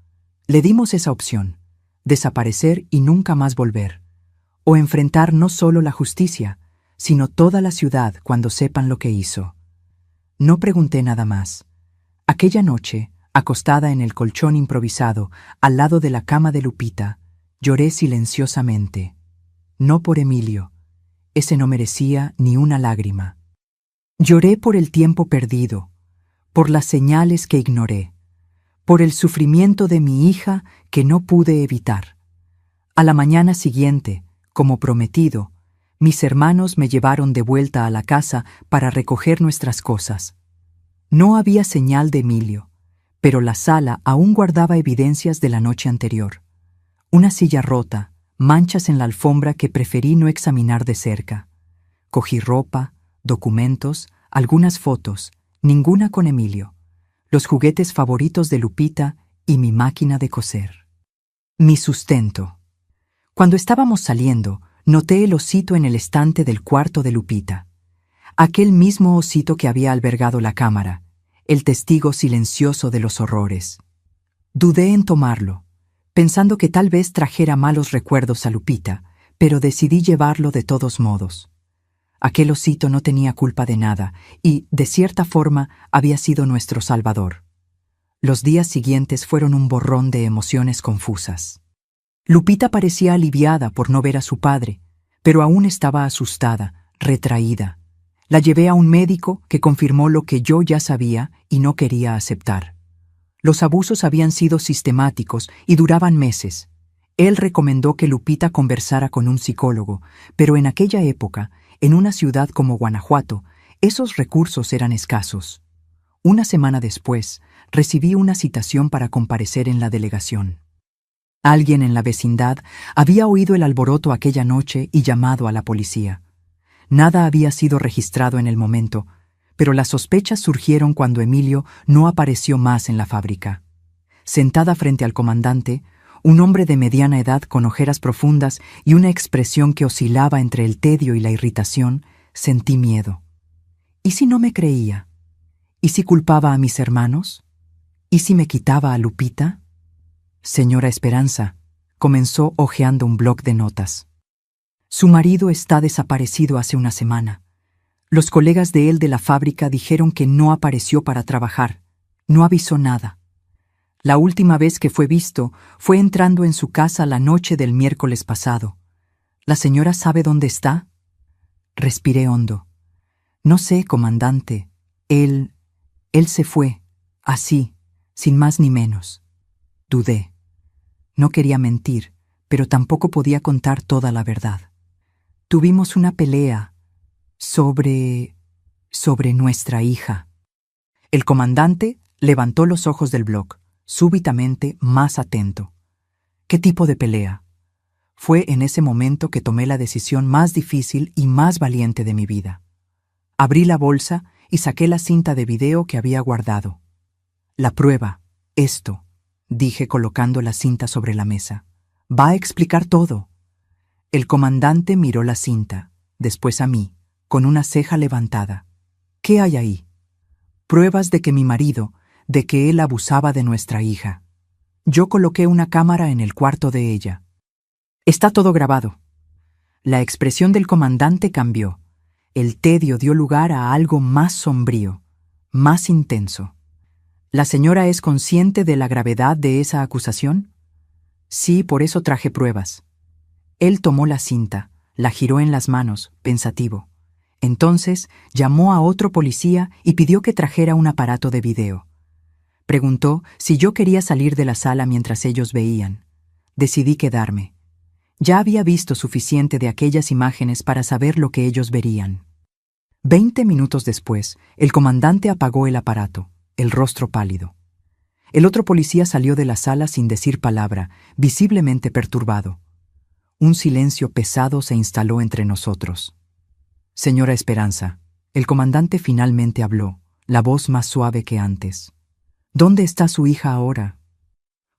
Le dimos esa opción, desaparecer y nunca más volver, o enfrentar no solo la justicia, sino toda la ciudad cuando sepan lo que hizo». No pregunté nada más. Aquella noche, acostada en el colchón improvisado, al lado de la cama de Lupita, lloré silenciosamente. No por Emilio. Ese no merecía ni una lágrima. Lloré por el tiempo perdido, por las señales que ignoré, por el sufrimiento de mi hija que no pude evitar. A la mañana siguiente, como prometido, mis hermanos me llevaron de vuelta a la casa para recoger nuestras cosas. No había señal de Emilio, pero la sala aún guardaba evidencias de la noche anterior. Una silla rota, manchas en la alfombra que preferí no examinar de cerca. Cogí ropa, documentos, algunas fotos, ninguna con Emilio, los juguetes favoritos de Lupita y mi máquina de coser. Mi sustento. Cuando estábamos saliendo, noté el osito en el estante del cuarto de Lupita. Aquel mismo osito que había albergado la cámara, el testigo silencioso de los horrores. Dudé en tomarlo, pensando que tal vez trajera malos recuerdos a Lupita, pero decidí llevarlo de todos modos. Aquel osito no tenía culpa de nada y, de cierta forma, había sido nuestro salvador. Los días siguientes fueron un borrón de emociones confusas. Lupita parecía aliviada por no ver a su padre, pero aún estaba asustada, retraída. La llevé a un médico que confirmó lo que yo ya sabía y no quería aceptar. Los abusos habían sido sistemáticos y duraban meses. Él recomendó que Lupita conversara con un psicólogo, pero en aquella época, en una ciudad como Guanajuato, esos recursos eran escasos. Una semana después, recibí una citación para comparecer en la delegación. Alguien en la vecindad había oído el alboroto aquella noche y llamado a la policía. Nada había sido registrado en el momento, pero las sospechas surgieron cuando Emilio no apareció más en la fábrica. Sentada frente al comandante, un hombre de mediana edad con ojeras profundas y una expresión que oscilaba entre el tedio y la irritación, sentí miedo. ¿Y si no me creía? ¿Y si culpaba a mis hermanos? ¿Y si me quitaba a Lupita? Señora Esperanza, comenzó hojeando un bloc de notas. Su marido está desaparecido hace una semana. Los colegas de él de la fábrica dijeron que no apareció para trabajar. No avisó nada. La última vez que fue visto fue entrando en su casa la noche del miércoles pasado. ¿La señora sabe dónde está? Respiré hondo. No sé, comandante. Él se fue, así, sin más ni menos. Dudé. No quería mentir, pero tampoco podía contar toda la verdad. Tuvimos una pelea sobre nuestra hija. El comandante levantó los ojos del bloc, súbitamente más atento. ¿Qué tipo de pelea? Fue en ese momento que tomé la decisión más difícil y más valiente de mi vida. Abrí la bolsa y saqué la cinta de video que había guardado. La prueba, esto, dije colocando la cinta sobre la mesa. Va a explicar todo. El comandante miró la cinta, después a mí, con una ceja levantada. ¿Qué hay ahí? Pruebas de que mi marido, de que él abusaba de nuestra hija. Yo coloqué una cámara en el cuarto de ella. Está todo grabado. La expresión del comandante cambió. El tedio dio lugar a algo más sombrío, más intenso. ¿La señora es consciente de la gravedad de esa acusación? Sí, por eso traje pruebas. Él tomó la cinta, la giró en las manos, pensativo. Entonces llamó a otro policía y pidió que trajera un aparato de video. Preguntó si yo quería salir de la sala mientras ellos veían. Decidí quedarme. Ya había visto suficiente de aquellas imágenes para saber lo que ellos verían. 20 minutos después, el comandante apagó el aparato, el rostro pálido. El otro policía salió de la sala sin decir palabra, visiblemente perturbado. Un silencio pesado se instaló entre nosotros. Señora Esperanza, el comandante finalmente habló, la voz más suave que antes. ¿Dónde está su hija ahora?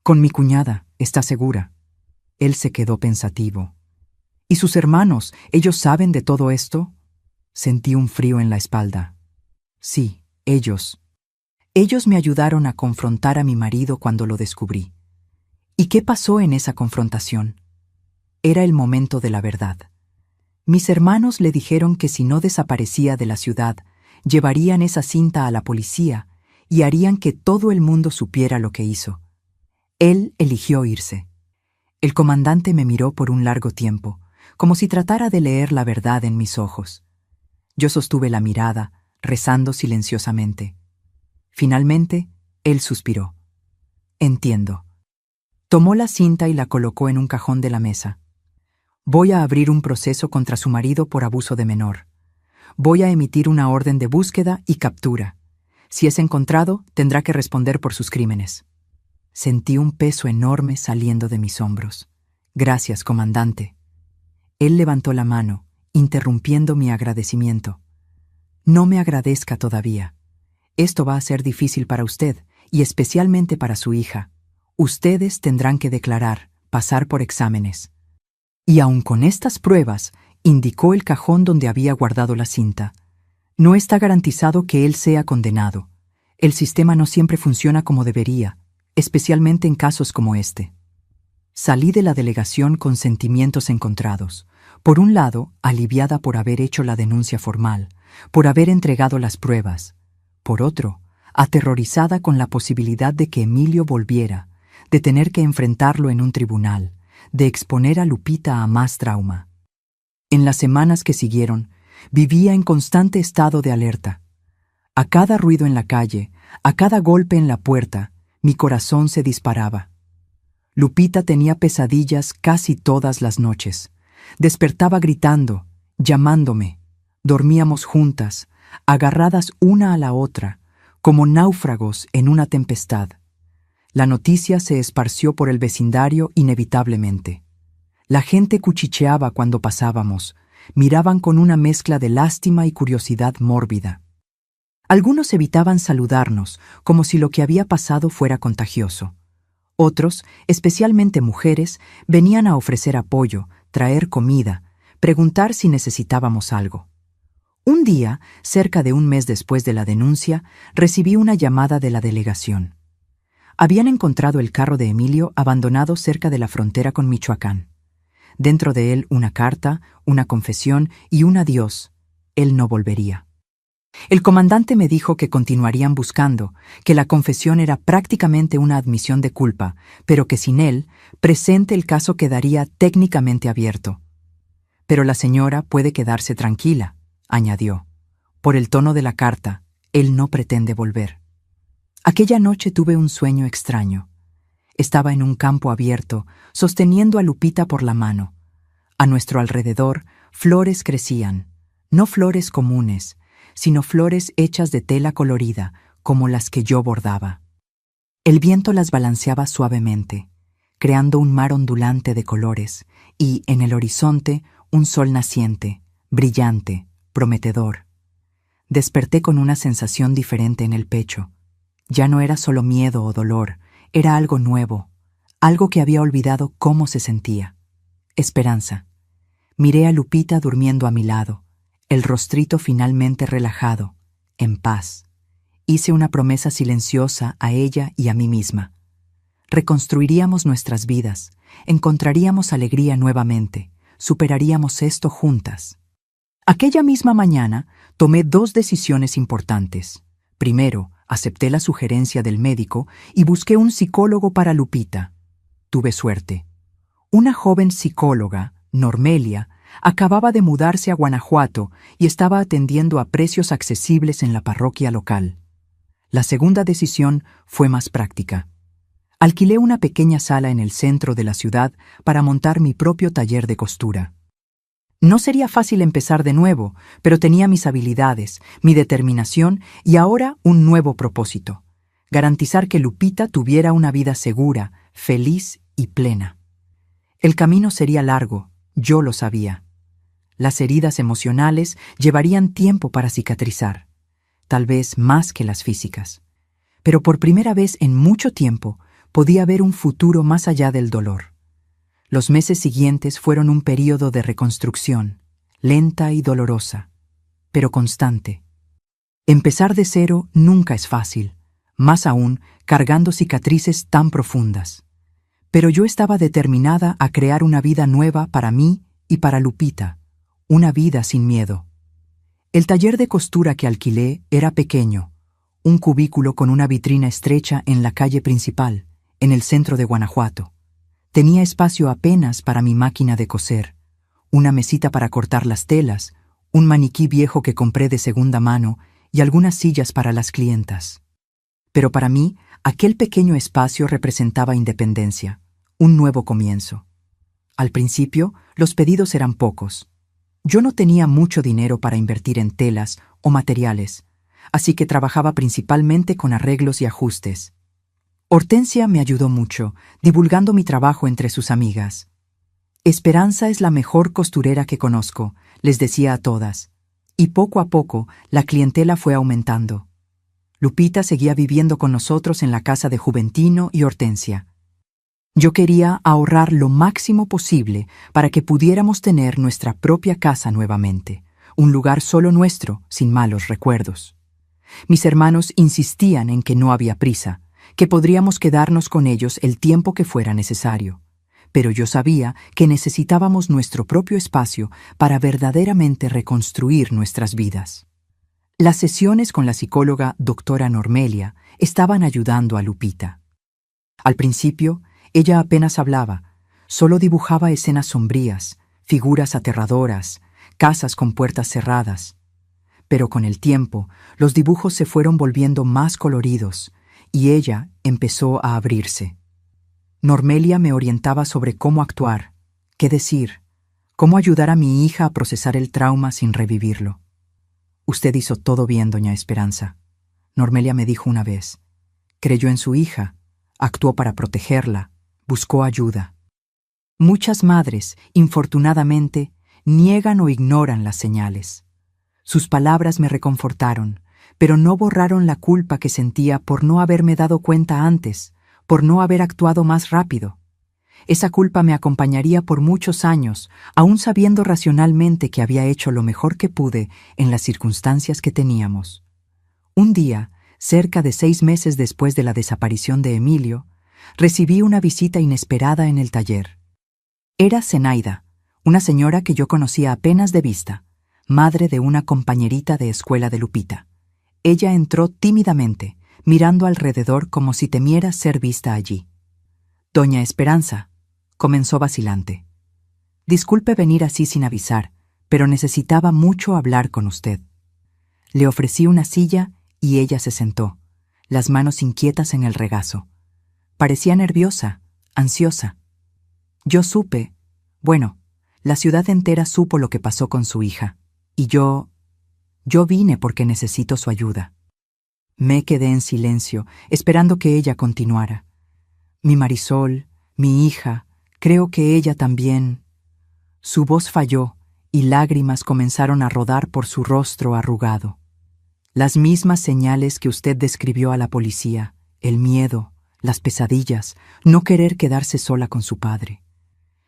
Con mi cuñada, está segura. Él se quedó pensativo. ¿Y sus hermanos, ellos saben de todo esto? Sentí un frío en la espalda. Sí, ellos. Ellos me ayudaron a confrontar a mi marido cuando lo descubrí. ¿Y qué pasó en esa confrontación? Era el momento de la verdad. Mis hermanos le dijeron que si no desaparecía de la ciudad, llevarían esa cinta a la policía y harían que todo el mundo supiera lo que hizo. Él eligió irse. El comandante me miró por un largo tiempo, como si tratara de leer la verdad en mis ojos. Yo sostuve la mirada, rezando silenciosamente. Finalmente, él suspiró. Entiendo. Tomó la cinta y la colocó en un cajón de la mesa. Voy a abrir un proceso contra su marido por abuso de menor. Voy a emitir una orden de búsqueda y captura. Si es encontrado, tendrá que responder por sus crímenes. Sentí un peso enorme saliendo de mis hombros. Gracias, comandante. Él levantó la mano, interrumpiendo mi agradecimiento. No me agradezca todavía. Esto va a ser difícil para usted, y especialmente para su hija. Ustedes tendrán que declarar, pasar por exámenes. Y aun con estas pruebas, indicó el cajón donde había guardado la cinta. No está garantizado que él sea condenado. El sistema no siempre funciona como debería, especialmente en casos como este. Salí de la delegación con sentimientos encontrados. Por un lado, aliviada por haber hecho la denuncia formal, por haber entregado las pruebas. Por otro, aterrorizada con la posibilidad de que Emilio volviera, de tener que enfrentarlo en un tribunal, de exponer a Lupita a más trauma. En las semanas que siguieron, vivía en constante estado de alerta. A cada ruido en la calle, a cada golpe en la puerta, mi corazón se disparaba. Lupita tenía pesadillas casi todas las noches. Despertaba gritando, llamándome. Dormíamos juntas, agarradas una a la otra, como náufragos en una tempestad. La noticia se esparció por el vecindario inevitablemente. La gente cuchicheaba cuando pasábamos, miraban con una mezcla de lástima y curiosidad mórbida. Algunos evitaban saludarnos, como si lo que había pasado fuera contagioso. Otros, especialmente mujeres, venían a ofrecer apoyo, traer comida, preguntar si necesitábamos algo. Un día, cerca de un mes después de la denuncia, recibí una llamada de la delegación. Habían encontrado el carro de Emilio abandonado cerca de la frontera con Michoacán. Dentro de él una carta, una confesión y un adiós. Él no volvería. El comandante me dijo que continuarían buscando, que la confesión era prácticamente una admisión de culpa, pero que sin él, presente el caso quedaría técnicamente abierto. Pero la señora puede quedarse tranquila, añadió. Por el tono de la carta, él no pretende volver. Aquella noche tuve un sueño extraño. Estaba en un campo abierto, sosteniendo a Lupita por la mano. A nuestro alrededor, flores crecían, no flores comunes, sino flores hechas de tela colorida, como las que yo bordaba. El viento las balanceaba suavemente, creando un mar ondulante de colores, y, en el horizonte, un sol naciente, brillante, prometedor. Desperté con una sensación diferente en el pecho. Ya no era solo miedo o dolor, era algo nuevo, algo que había olvidado cómo se sentía. Esperanza. Miré a Lupita durmiendo a mi lado, el rostrito finalmente relajado, en paz. Hice una promesa silenciosa a ella y a mí misma. Reconstruiríamos nuestras vidas, encontraríamos alegría nuevamente, superaríamos esto juntas. Aquella misma mañana tomé 2 decisiones importantes. Primero, acepté la sugerencia del médico y busqué un psicólogo para Lupita. Tuve suerte. Una joven psicóloga, Normelia, acababa de mudarse a Guanajuato y estaba atendiendo a precios accesibles en la parroquia local. La segunda decisión fue más práctica. Alquilé una pequeña sala en el centro de la ciudad para montar mi propio taller de costura. No sería fácil empezar de nuevo, pero tenía mis habilidades, mi determinación y ahora un nuevo propósito: garantizar que Lupita tuviera una vida segura, feliz y plena. El camino sería largo, yo lo sabía. Las heridas emocionales llevarían tiempo para cicatrizar, tal vez más que las físicas. Pero por primera vez en mucho tiempo podía ver un futuro más allá del dolor. Los meses siguientes fueron un período de reconstrucción, lenta y dolorosa, pero constante. Empezar de cero nunca es fácil, más aún cargando cicatrices tan profundas. Pero yo estaba determinada a crear una vida nueva para mí y para Lupita, una vida sin miedo. El taller de costura que alquilé era pequeño, un cubículo con una vitrina estrecha en la calle principal, en el centro de Guanajuato. Tenía espacio apenas para mi máquina de coser, una mesita para cortar las telas, un maniquí viejo que compré de segunda mano y algunas sillas para las clientas. Pero para mí, aquel pequeño espacio representaba independencia, un nuevo comienzo. Al principio, los pedidos eran pocos. Yo no tenía mucho dinero para invertir en telas o materiales, así que trabajaba principalmente con arreglos y ajustes. Hortensia me ayudó mucho, divulgando mi trabajo entre sus amigas. Esperanza es la mejor costurera que conozco, les decía a todas, y poco a poco la clientela fue aumentando. Lupita seguía viviendo con nosotros en la casa de Juventino y Hortensia. Yo quería ahorrar lo máximo posible para que pudiéramos tener nuestra propia casa nuevamente, un lugar solo nuestro, sin malos recuerdos. Mis hermanos insistían en que no había prisa, que podríamos quedarnos con ellos el tiempo que fuera necesario. Pero yo sabía que necesitábamos nuestro propio espacio para verdaderamente reconstruir nuestras vidas. Las sesiones con la psicóloga doctora Normelia estaban ayudando a Lupita. Al principio, ella apenas hablaba, solo dibujaba escenas sombrías, figuras aterradoras, casas con puertas cerradas. Pero con el tiempo, los dibujos se fueron volviendo más coloridos, y ella empezó a abrirse. Normelia me orientaba sobre cómo actuar, qué decir, cómo ayudar a mi hija a procesar el trauma sin revivirlo. «Usted hizo todo bien, doña Esperanza», Normelia me dijo una vez. Creyó en su hija, actuó para protegerla, buscó ayuda. Muchas madres, infortunadamente, niegan o ignoran las señales. Sus palabras me reconfortaron, pero no borraron la culpa que sentía por no haberme dado cuenta antes, por no haber actuado más rápido. Esa culpa me acompañaría por muchos años, aún sabiendo racionalmente que había hecho lo mejor que pude en las circunstancias que teníamos. Un día, cerca de 6 meses después de la desaparición de Emilio, recibí una visita inesperada en el taller. Era Zenaida, una señora que yo conocía apenas de vista, madre de una compañerita de escuela de Lupita. Ella entró tímidamente, mirando alrededor como si temiera ser vista allí. «Doña Esperanza», comenzó vacilante. «Disculpe venir así sin avisar, pero necesitaba mucho hablar con usted». Le ofrecí una silla y ella se sentó, las manos inquietas en el regazo. Parecía nerviosa, ansiosa. Yo supe, bueno, la ciudad entera supo lo que pasó con su hija, y yo vine porque necesito su ayuda. Me quedé en silencio, esperando que ella continuara. Mi Marisol, mi hija, creo que ella también. Su voz falló y lágrimas comenzaron a rodar por su rostro arrugado. Las mismas señales que usted describió a la policía, el miedo, las pesadillas, no querer quedarse sola con su padre.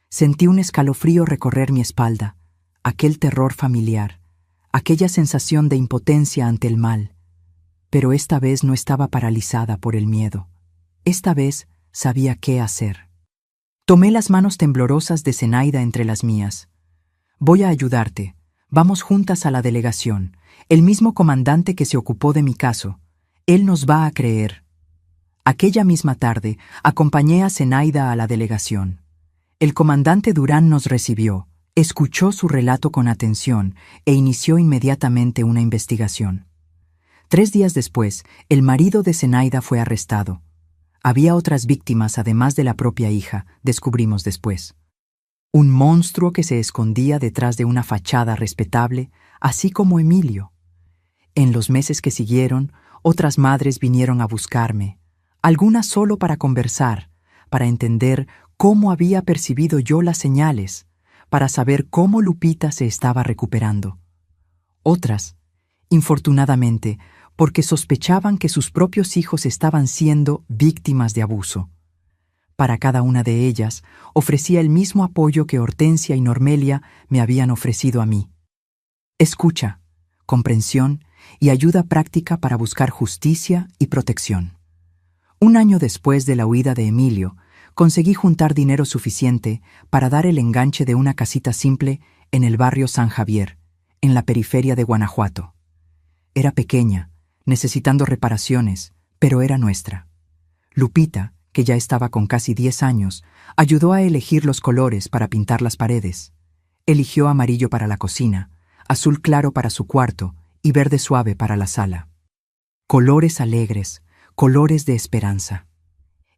Sentí un escalofrío recorrer mi espalda, aquel terror familiar, aquella sensación de impotencia ante el mal. Pero esta vez no estaba paralizada por el miedo. Esta vez sabía qué hacer. Tomé las manos temblorosas de Zenaida entre las mías. Voy a ayudarte. Vamos juntas a la delegación. El mismo comandante que se ocupó de mi caso. Él nos va a creer. Aquella misma tarde, acompañé a Zenaida a la delegación. El comandante Durán nos recibió, escuchó su relato con atención e inició inmediatamente una investigación. 3 días después, el marido de Zenaida fue arrestado. Había otras víctimas además de la propia hija, descubrimos después. Un monstruo que se escondía detrás de una fachada respetable, así como Emilio. En los meses que siguieron, otras madres vinieron a buscarme, algunas solo para conversar, para entender cómo había percibido yo las señales, para saber cómo Lupita se estaba recuperando. Otras, infortunadamente, porque sospechaban que sus propios hijos estaban siendo víctimas de abuso. Para cada una de ellas, ofrecía el mismo apoyo que Hortensia y Normelia me habían ofrecido a mí. Escucha, comprensión y ayuda práctica para buscar justicia y protección. 1 año después de la huida de Emilio, conseguí juntar dinero suficiente para dar el enganche de una casita simple en el barrio San Javier, en la periferia de Guanajuato. Era pequeña, necesitando reparaciones, pero era nuestra. Lupita, que ya estaba con casi 10 años, ayudó a elegir los colores para pintar las paredes. Eligió amarillo para la cocina, azul claro para su cuarto y verde suave para la sala. Colores alegres, colores de esperanza.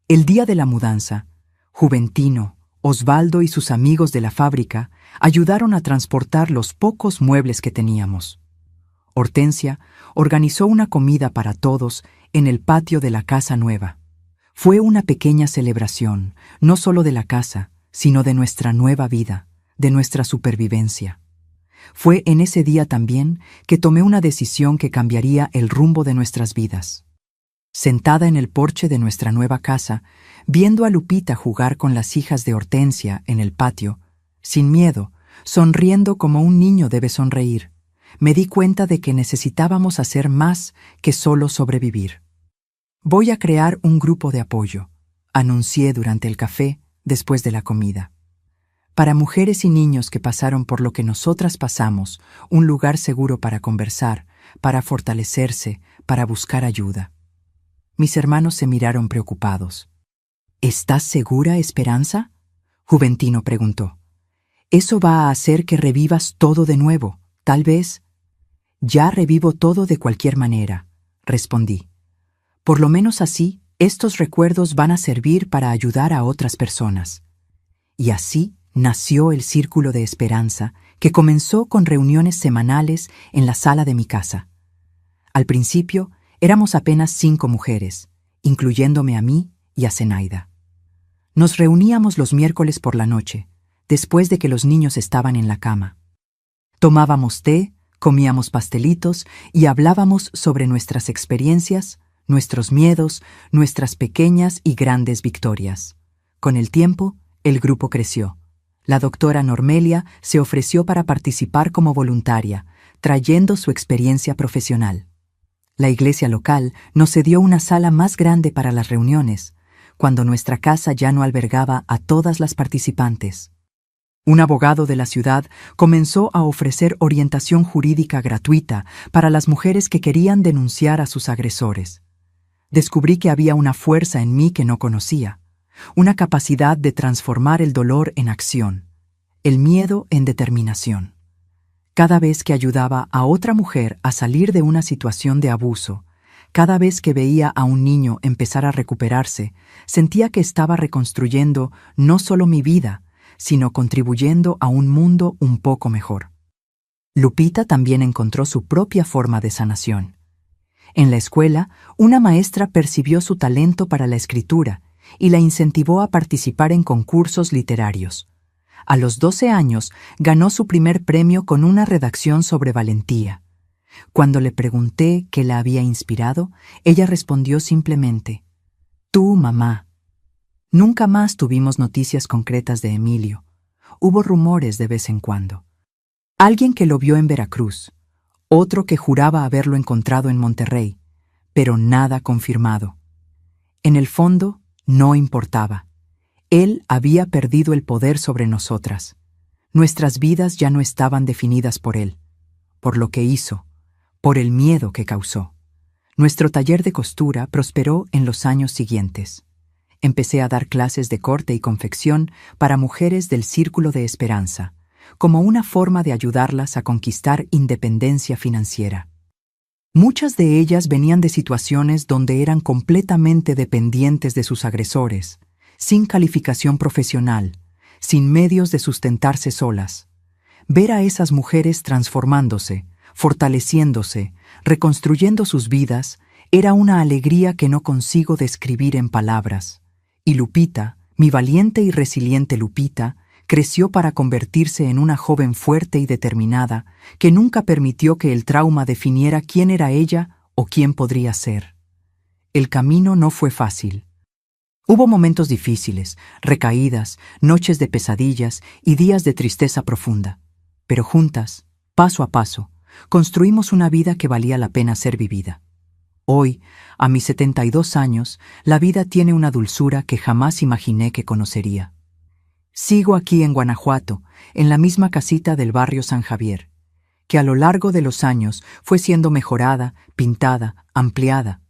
El día de la mudanza, Juventino, Osvaldo y sus amigos de la fábrica ayudaron a transportar los pocos muebles que teníamos. Hortensia organizó una comida para todos en el patio de la casa nueva. Fue una pequeña celebración, no solo de la casa, sino de nuestra nueva vida, de nuestra supervivencia. Fue en ese día también que tomé una decisión que cambiaría el rumbo de nuestras vidas. Sentada en el porche de nuestra nueva casa, viendo a Lupita jugar con las hijas de Hortensia en el patio, sin miedo, sonriendo como un niño debe sonreír, me di cuenta de que necesitábamos hacer más que solo sobrevivir. Voy a crear un grupo de apoyo, anuncié durante el café después de la comida. Para mujeres y niños que pasaron por lo que nosotras pasamos, un lugar seguro para conversar, para fortalecerse, para buscar ayuda. Mis hermanos se miraron preocupados. ¿Estás segura, Esperanza? Juventino preguntó. Eso va a hacer que revivas todo de nuevo, tal vez. Ya revivo todo de cualquier manera, respondí. Por lo menos así, estos recuerdos van a servir para ayudar a otras personas. Y así nació el Círculo de Esperanza, que comenzó con reuniones semanales en la sala de mi casa. Al principio, éramos apenas 5 mujeres, incluyéndome a mí y a Zenaida. Nos reuníamos los miércoles por la noche, después de que los niños estaban en la cama. Tomábamos té, comíamos pastelitos y hablábamos sobre nuestras experiencias, nuestros miedos, nuestras pequeñas y grandes victorias. Con el tiempo, el grupo creció. La doctora Normelia se ofreció para participar como voluntaria, trayendo su experiencia profesional. La iglesia local nos cedió una sala más grande para las reuniones, cuando nuestra casa ya no albergaba a todas las participantes. Un abogado de la ciudad comenzó a ofrecer orientación jurídica gratuita para las mujeres que querían denunciar a sus agresores. Descubrí que había una fuerza en mí que no conocía, una capacidad de transformar el dolor en acción, el miedo en determinación. Cada vez que ayudaba a otra mujer a salir de una situación de abuso, cada vez que veía a un niño empezar a recuperarse, sentía que estaba reconstruyendo no solo mi vida, sino contribuyendo a un mundo un poco mejor. Lupita también encontró su propia forma de sanación. En la escuela, una maestra percibió su talento para la escritura y la incentivó a participar en concursos literarios. A los 12 años, ganó su primer premio con una redacción sobre valentía. Cuando le pregunté qué la había inspirado, ella respondió simplemente, «Tú, mamá». Nunca más tuvimos noticias concretas de Emilio. Hubo rumores de vez en cuando. Alguien que lo vio en Veracruz, otro que juraba haberlo encontrado en Monterrey, pero nada confirmado. En el fondo, no importaba. Él había perdido el poder sobre nosotras. Nuestras vidas ya no estaban definidas por él, por lo que hizo, por el miedo que causó. Nuestro taller de costura prosperó en los años siguientes. Empecé a dar clases de corte y confección para mujeres del Círculo de Esperanza, como una forma de ayudarlas a conquistar independencia financiera. Muchas de ellas venían de situaciones donde eran completamente dependientes de sus agresores, sin calificación profesional, sin medios de sustentarse solas. Ver a esas mujeres transformándose, fortaleciéndose, reconstruyendo sus vidas, era una alegría que no consigo describir en palabras. Y Lupita, mi valiente y resiliente Lupita, creció para convertirse en una joven fuerte y determinada, que nunca permitió que el trauma definiera quién era ella o quién podría ser. El camino no fue fácil. Hubo momentos difíciles, recaídas, noches de pesadillas y días de tristeza profunda. Pero juntas, paso a paso, construimos una vida que valía la pena ser vivida. Hoy, a mis 72 años, la vida tiene una dulzura que jamás imaginé que conocería. Sigo aquí en Guanajuato, en la misma casita del barrio San Javier, que a lo largo de los años fue siendo mejorada, pintada, ampliada.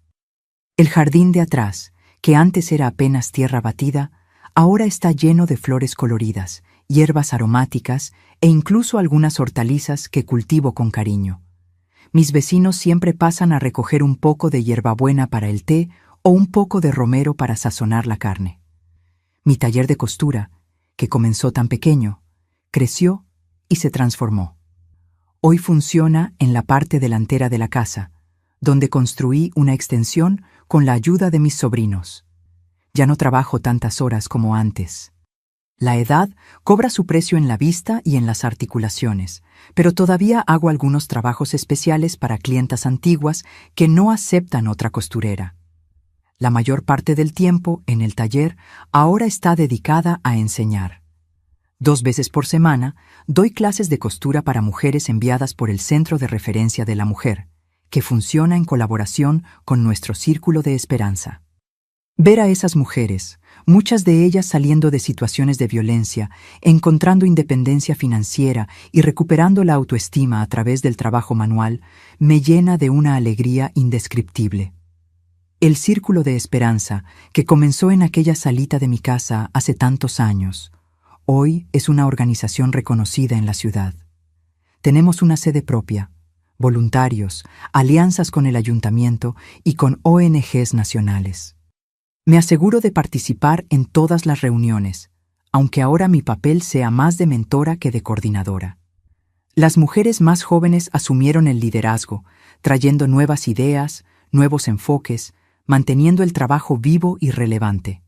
El jardín de atrás, que antes era apenas tierra batida, ahora está lleno de flores coloridas, hierbas aromáticas e incluso algunas hortalizas que cultivo con cariño. Mis vecinos siempre pasan a recoger un poco de hierbabuena para el té o un poco de romero para sazonar la carne. Mi taller de costura, que comenzó tan pequeño, creció y se transformó. Hoy funciona en la parte delantera de la casa, donde construí una extensión con la ayuda de mis sobrinos. Ya no trabajo tantas horas como antes. La edad cobra su precio en la vista y en las articulaciones, pero todavía hago algunos trabajos especiales para clientas antiguas que no aceptan otra costurera. La mayor parte del tiempo en el taller ahora está dedicada a enseñar. 2 veces por semana doy clases de costura para mujeres enviadas por el Centro de Referencia de la Mujer, que funciona en colaboración con nuestro Círculo de Esperanza. Ver a esas mujeres, muchas de ellas saliendo de situaciones de violencia, encontrando independencia financiera y recuperando la autoestima a través del trabajo manual, me llena de una alegría indescriptible. El Círculo de Esperanza, que comenzó en aquella salita de mi casa hace tantos años, hoy es una organización reconocida en la ciudad. Tenemos una sede propia, voluntarios, alianzas con el ayuntamiento y con ONGs nacionales. Me aseguro de participar en todas las reuniones, aunque ahora mi papel sea más de mentora que de coordinadora. Las mujeres más jóvenes asumieron el liderazgo, trayendo nuevas ideas, nuevos enfoques, manteniendo el trabajo vivo y relevante.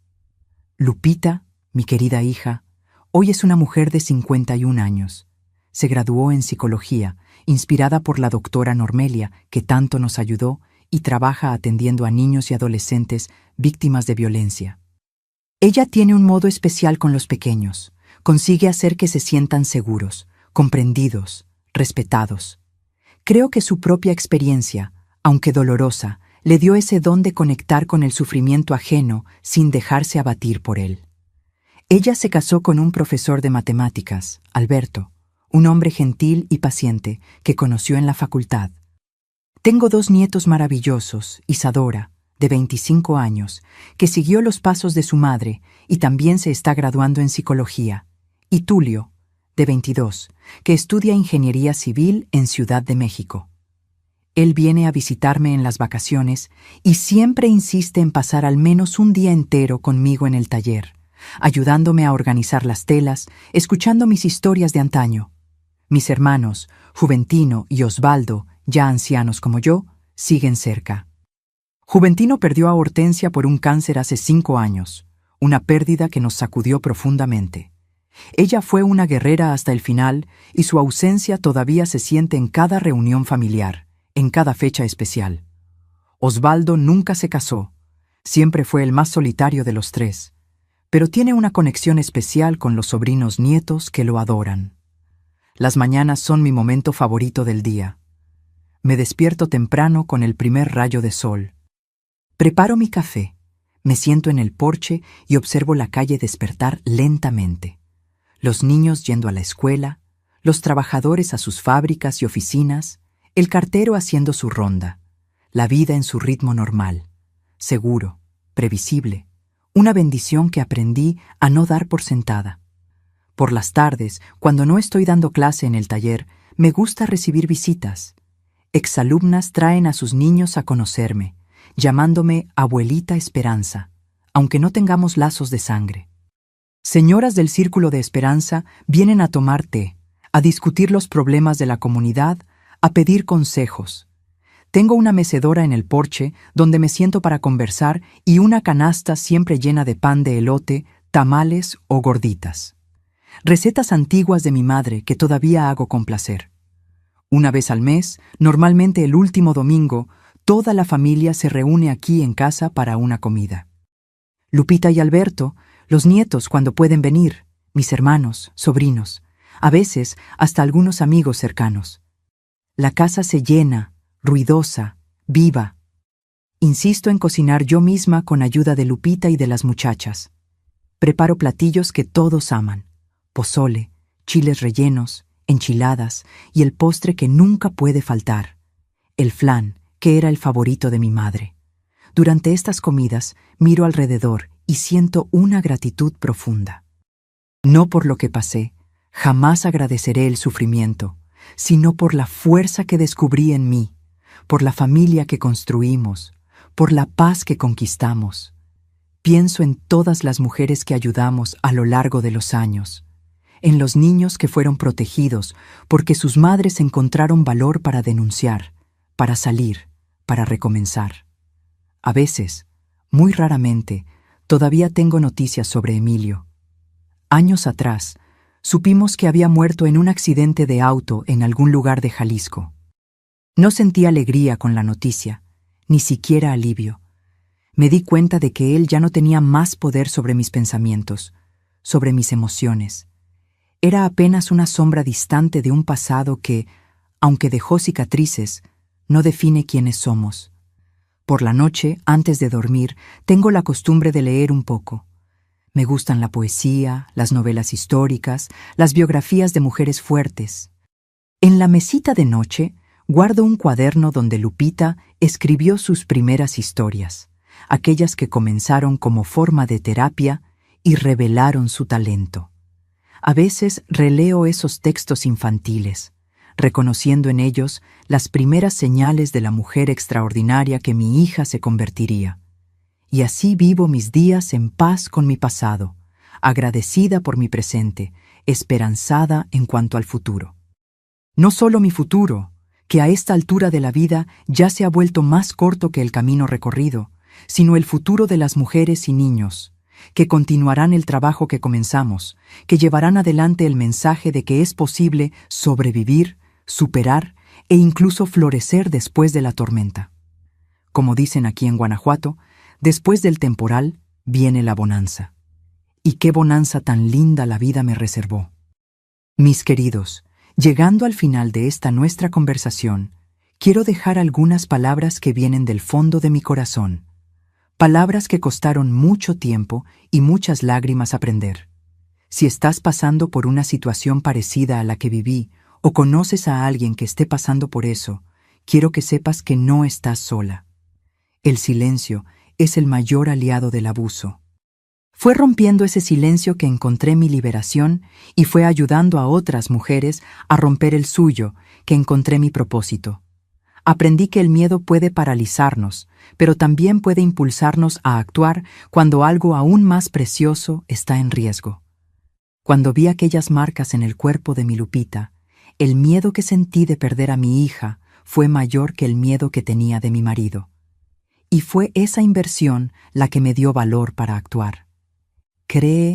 Lupita, mi querida hija, hoy es una mujer de 51 años. Se graduó en psicología, inspirada por la doctora Normelia, que tanto nos ayudó, y trabaja atendiendo a niños y adolescentes víctimas de violencia. Ella tiene un modo especial con los pequeños. Consigue hacer que se sientan seguros, comprendidos, respetados. Creo que su propia experiencia, aunque dolorosa, le dio ese don de conectar con el sufrimiento ajeno sin dejarse abatir por él. Ella se casó con un profesor de matemáticas, Alberto, un hombre gentil y paciente que conoció en la facultad. Tengo 2 nietos maravillosos, Isadora, de 25 años, que siguió los pasos de su madre y también se está graduando en psicología, y Tulio, de 22, que estudia ingeniería civil en Ciudad de México. Él viene a visitarme en las vacaciones y siempre insiste en pasar al menos un día entero conmigo en el taller, ayudándome a organizar las telas, escuchando mis historias de antaño. Mis hermanos, Juventino y Osvaldo, ya ancianos como yo, siguen cerca. Juventino perdió a Hortensia por un cáncer hace 5 años, una pérdida que nos sacudió profundamente. Ella fue una guerrera hasta el final y su ausencia todavía se siente en cada reunión familiar, en cada fecha especial. Osvaldo nunca se casó, siempre fue el más solitario de los 3, pero tiene una conexión especial con los sobrinos nietos que lo adoran. Las mañanas son mi momento favorito del día. Me despierto temprano con el primer rayo de sol. Preparo mi café, me siento en el porche y observo la calle despertar lentamente. Los niños yendo a la escuela, los trabajadores a sus fábricas y oficinas, el cartero haciendo su ronda, la vida en su ritmo normal, seguro, previsible, una bendición que aprendí a no dar por sentada. Por las tardes, cuando no estoy dando clase en el taller, me gusta recibir visitas. Exalumnas traen a sus niños a conocerme, llamándome Abuelita Esperanza, aunque no tengamos lazos de sangre. Señoras del Círculo de Esperanza vienen a tomar té, a discutir los problemas de la comunidad, a pedir consejos. Tengo una mecedora en el porche donde me siento para conversar y una canasta siempre llena de pan de elote, tamales o gorditas. Recetas antiguas de mi madre que todavía hago con placer. Una vez al mes, normalmente el último domingo, toda la familia se reúne aquí en casa para una comida. Lupita y Alberto, los nietos cuando pueden venir, mis hermanos, sobrinos, a veces hasta algunos amigos cercanos. La casa se llena, ruidosa, viva. Insisto en cocinar yo misma con ayuda de Lupita y de las muchachas. Preparo platillos que todos aman: pozole, chiles rellenos, enchiladas y el postre que nunca puede faltar, el flan, que era el favorito de mi madre. Durante estas comidas miro alrededor y siento una gratitud profunda. No por lo que pasé, jamás agradeceré el sufrimiento, sino por la fuerza que descubrí en mí, por la familia que construimos, por la paz que conquistamos. Pienso en todas las mujeres que ayudamos a lo largo de los años, en los niños que fueron protegidos porque sus madres encontraron valor para denunciar, para salir, para recomenzar. A veces, muy raramente, todavía tengo noticias sobre Emilio. Años atrás, supimos que había muerto en un accidente de auto en algún lugar de Jalisco. No sentí alegría con la noticia, ni siquiera alivio. Me di cuenta de que él ya no tenía más poder sobre mis pensamientos, sobre mis emociones. Era apenas una sombra distante de un pasado que, aunque dejó cicatrices, no define quiénes somos. Por la noche, antes de dormir, tengo la costumbre de leer un poco. Me gustan la poesía, las novelas históricas, las biografías de mujeres fuertes. En la mesita de noche, guardo un cuaderno donde Lupita escribió sus primeras historias, aquellas que comenzaron como forma de terapia y revelaron su talento. A veces releo esos textos infantiles, reconociendo en ellos las primeras señales de la mujer extraordinaria que mi hija se convertiría. Y así vivo mis días en paz con mi pasado, agradecida por mi presente, esperanzada en cuanto al futuro. No solo mi futuro, que a esta altura de la vida ya se ha vuelto más corto que el camino recorrido, sino el futuro de las mujeres y niños, que continuarán el trabajo que comenzamos, que llevarán adelante el mensaje de que es posible sobrevivir, superar e incluso florecer después de la tormenta. Como dicen aquí en Guanajuato, después del temporal viene la bonanza. Y qué bonanza tan linda la vida me reservó. Mis queridos, llegando al final de esta nuestra conversación, quiero dejar algunas palabras que vienen del fondo de mi corazón. Palabras que costaron mucho tiempo y muchas lágrimas aprender. Si estás pasando por una situación parecida a la que viví o conoces a alguien que esté pasando por eso, quiero que sepas que no estás sola. El silencio es el mayor aliado del abuso. Fue rompiendo ese silencio que encontré mi liberación y fue ayudando a otras mujeres a romper el suyo que encontré mi propósito. Aprendí que el miedo puede paralizarnos, pero también puede impulsarnos a actuar cuando algo aún más precioso está en riesgo. Cuando vi aquellas marcas en el cuerpo de mi Lupita, el miedo que sentí de perder a mi hija fue mayor que el miedo que tenía de mi marido. Y fue esa inversión la que me dio valor para actuar. Cree